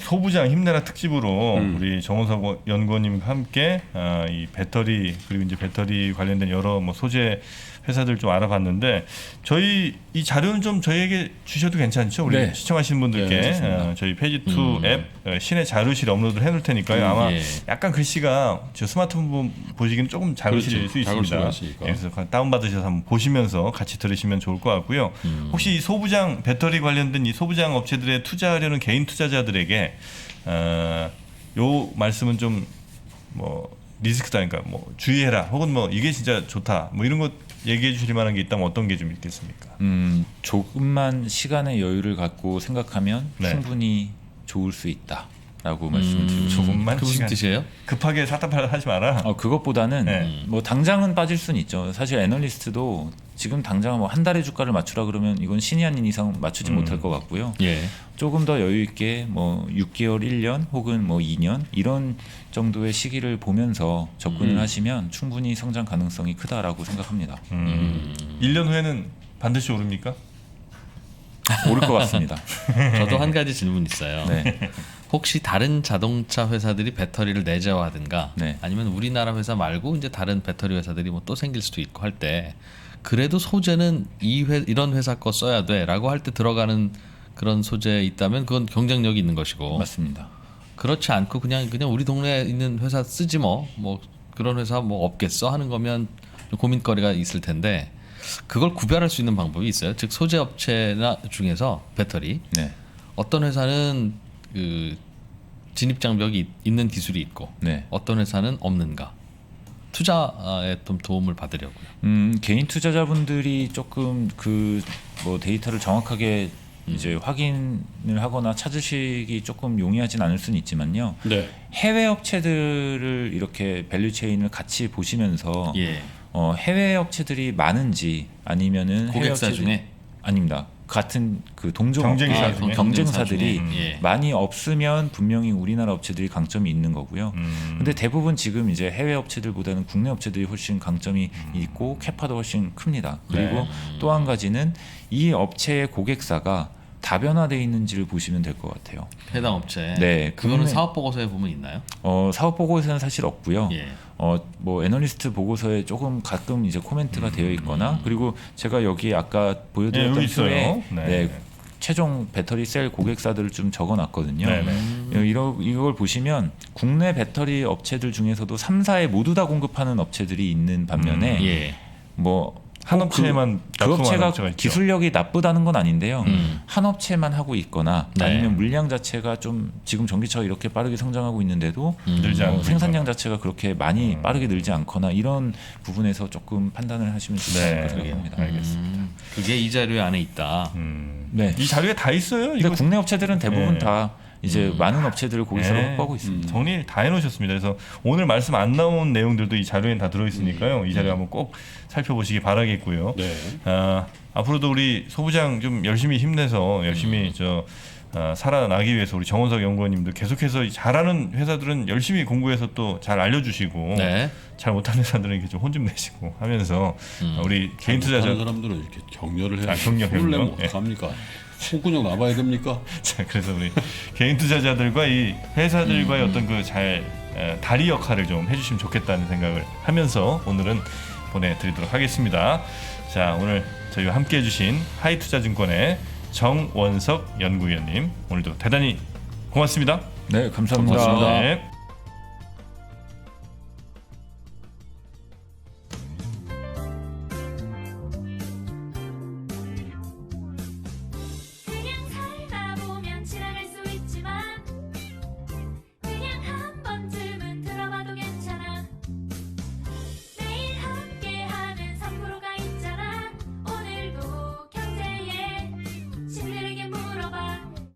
C: 소부장 힘내라 특집으로 우리 정호석 연구원님과 함께 이 배터리 그리고 이제 배터리 관련된 여러 뭐 소재 회사들 좀 알아봤는데 저희 이 자료는 좀 저희에게 주셔도 괜찮죠? 우리
B: 네.
C: 시청하시는 분들께
B: 네, 좋습니다.
C: 저희 페이지 2 앱 신의 자료실에 업로드를 해놓을 테니까요. 아마
D: 예.
C: 약간 글씨가 저 스마트폰 보시기는 조금 작으실
E: 그렇죠.
C: 수
E: 작을
C: 있습니다.
E: 수가 있으니까.
C: 그래서 다운 받으셔서 한번 보시면서 같이 들으시면 좋을 것 같고요. 혹시 이 소부장 배터리 관련된 이 소부장 업체들에 투자하려는 개인 투자자들에게 요 말씀은 좀 뭐 리스크다니까 뭐 주의해라 혹은 뭐 이게 진짜 좋다 뭐 이런 것 얘기해 주실 만한 게 있다면 어떤 게 좀 있겠습니까?
B: 조금만 시간의 여유를 갖고 생각하면
C: 네.
B: 충분히 좋을 수 있다라고 말씀을 드리고 싶습니다.
C: 조금만
D: 그 무슨
C: 시간
D: 뜻이에요?
C: 급하게 하지 마라.
B: 그것보다는
C: 네.
B: 뭐 당장은 빠질 수는 있죠. 사실 애널리스트도 지금 당장 뭐 한 달의 주가를 맞추라 그러면 이건 신이 아닌 이상 맞추지 못할 것 같고요.
D: 예.
B: 조금 더 여유 있게 뭐 6개월, 1년 혹은 뭐 2년 이런 정도의 시기를 보면서 접근을 하시면 충분히 성장 가능성이 크다라고 생각합니다.
C: 1년 후에는 반드시 오릅니까?
B: 오를 것 같습니다.
D: 저도 한 가지 질문 있어요.
B: 네.
D: 혹시 다른 자동차 회사들이 배터리를 내재화하든가
B: 네.
D: 아니면 우리나라 회사 말고 이제 다른 배터리 회사들이 뭐 또 생길 수도 있고 할 때 그래도 소재는 이런 회사 거 써야 돼라고 할 때 들어가는 그런 소재 있다면 그건 경쟁력이 있는 것이고
B: 맞습니다.
D: 그렇지 않고 그냥 우리 동네에 있는 회사 쓰지 뭐 그런 회사 뭐 없겠어 하는 거면 좀 고민거리가 있을 텐데 그걸 구별할 수 있는 방법이 있어요. 즉 소재 업체나 중에서 배터리
B: 네.
D: 어떤 회사는 그 진입 장벽이 있는 기술이 있고
B: 네.
D: 어떤 회사는 없는가 투자에 좀 도움을 받으려고요.
B: 개인 투자자분들이 조금 그 뭐 데이터를 정확하게 이제 확인을 하거나 찾으시기 조금 용이하진 않을 수는 있지만요.
F: 네.
B: 해외 업체들을 이렇게 밸류 체인을 같이 보시면서
D: 예.
B: 해외 업체들이 많은지 아니면은 해외
D: 고객사
B: 업체들이-
D: 중에?
B: 아닙니다. 같은 그 동종
C: 경쟁사
B: 업체,
C: 중에?
B: 경쟁사들이
D: 중에? 예.
B: 많이 없으면 분명히 우리나라 업체들이 강점이 있는 거고요. 근데 대부분 지금 이제 해외 업체들보다는 국내 업체들이 훨씬 강점이 있고 캐파도 훨씬 큽니다. 그리고 또 한 가지는 이 업체의 고객사가 다변화되어 있는지를 보시면 될 것 같아요.
D: 해당 업체.
B: 네,
D: 그거는
B: 국내-
D: 사업 보고서에 보면 있나요?
B: 사업 보고서는 사실 없고요.
D: 예.
B: 뭐 애널리스트 보고서에 조금 가끔 이제 코멘트가 되어 있거나 그리고 제가 여기 아까
C: 네,
B: 보여드렸던
C: 여기 있어요.
B: 표에
C: 네.
B: 최종 배터리 셀 고객사들을 좀 적어놨거든요.
C: 네네.
B: 이걸 보시면 국내 배터리 업체들 중에서도 3사에 모두 다 공급하는 업체들이 있는 반면에
D: 예.
B: 뭐
C: 한
B: 꼭
C: 업체에만
B: 그
C: 납품하는
B: 업체가
C: 업체가 있죠.
B: 기술력이 나쁘다는 건 아닌데요. 한 업체만 하고 있거나
D: 네.
B: 아니면 물량 자체가 좀 지금 전기차가 이렇게 빠르게 성장하고 있는데도
C: 늘지 않고
B: 생산량 자체가 그렇게 많이 빠르게 늘지 않거나 이런 부분에서 조금 판단을 하시면 좋을
C: 네.
B: 것 같습니다.
C: 알겠습니다.
D: 그게 이 자료 안에 있다.
B: 네.
C: 이 자료에 다 있어요.
B: 근데
C: 이거
B: 국내 업체들은 대부분
C: 네.
B: 다 이제 많은 업체들을 고객사로
C: 네.
B: 확보하고 있습니다.
C: 정리 다 해놓으셨습니다. 그래서 오늘 말씀 안 나온 내용들도 이 자료에 다 들어있으니까요. 이 자료 한번 꼭 살펴보시기 바라겠고요.
F: 네.
C: 앞으로도 우리 소부장 좀 열심히 힘내서 열심히 살아나기 위해서 우리 정원석 연구원님도 계속해서 잘하는 회사들은 열심히 공부해서 또 잘 알려주시고
D: 네.
C: 잘 못하는 회사들은 이렇게 좀 혼 좀 내시고 하면서 우리 개인 투자자
F: 다른 사람들은 이렇게 격려를 해야
C: 격려,
F: 손을 내면
C: 격려. 예.
F: 어떡합니까? 손구녕 나봐야 됩니까?
C: 자, 그래서 우리 개인 투자자들과 이 회사들과의 어떤 그 잘 다리 역할을 좀 해주시면 좋겠다는 생각을 하면서 오늘은 보내드리도록 하겠습니다. 자, 오늘 저희와 함께해주신 하이투자증권의 정원석 연구위원님 오늘도 대단히 고맙습니다.
B: 네, 감사합니다.
D: 고맙습니다.
C: 네.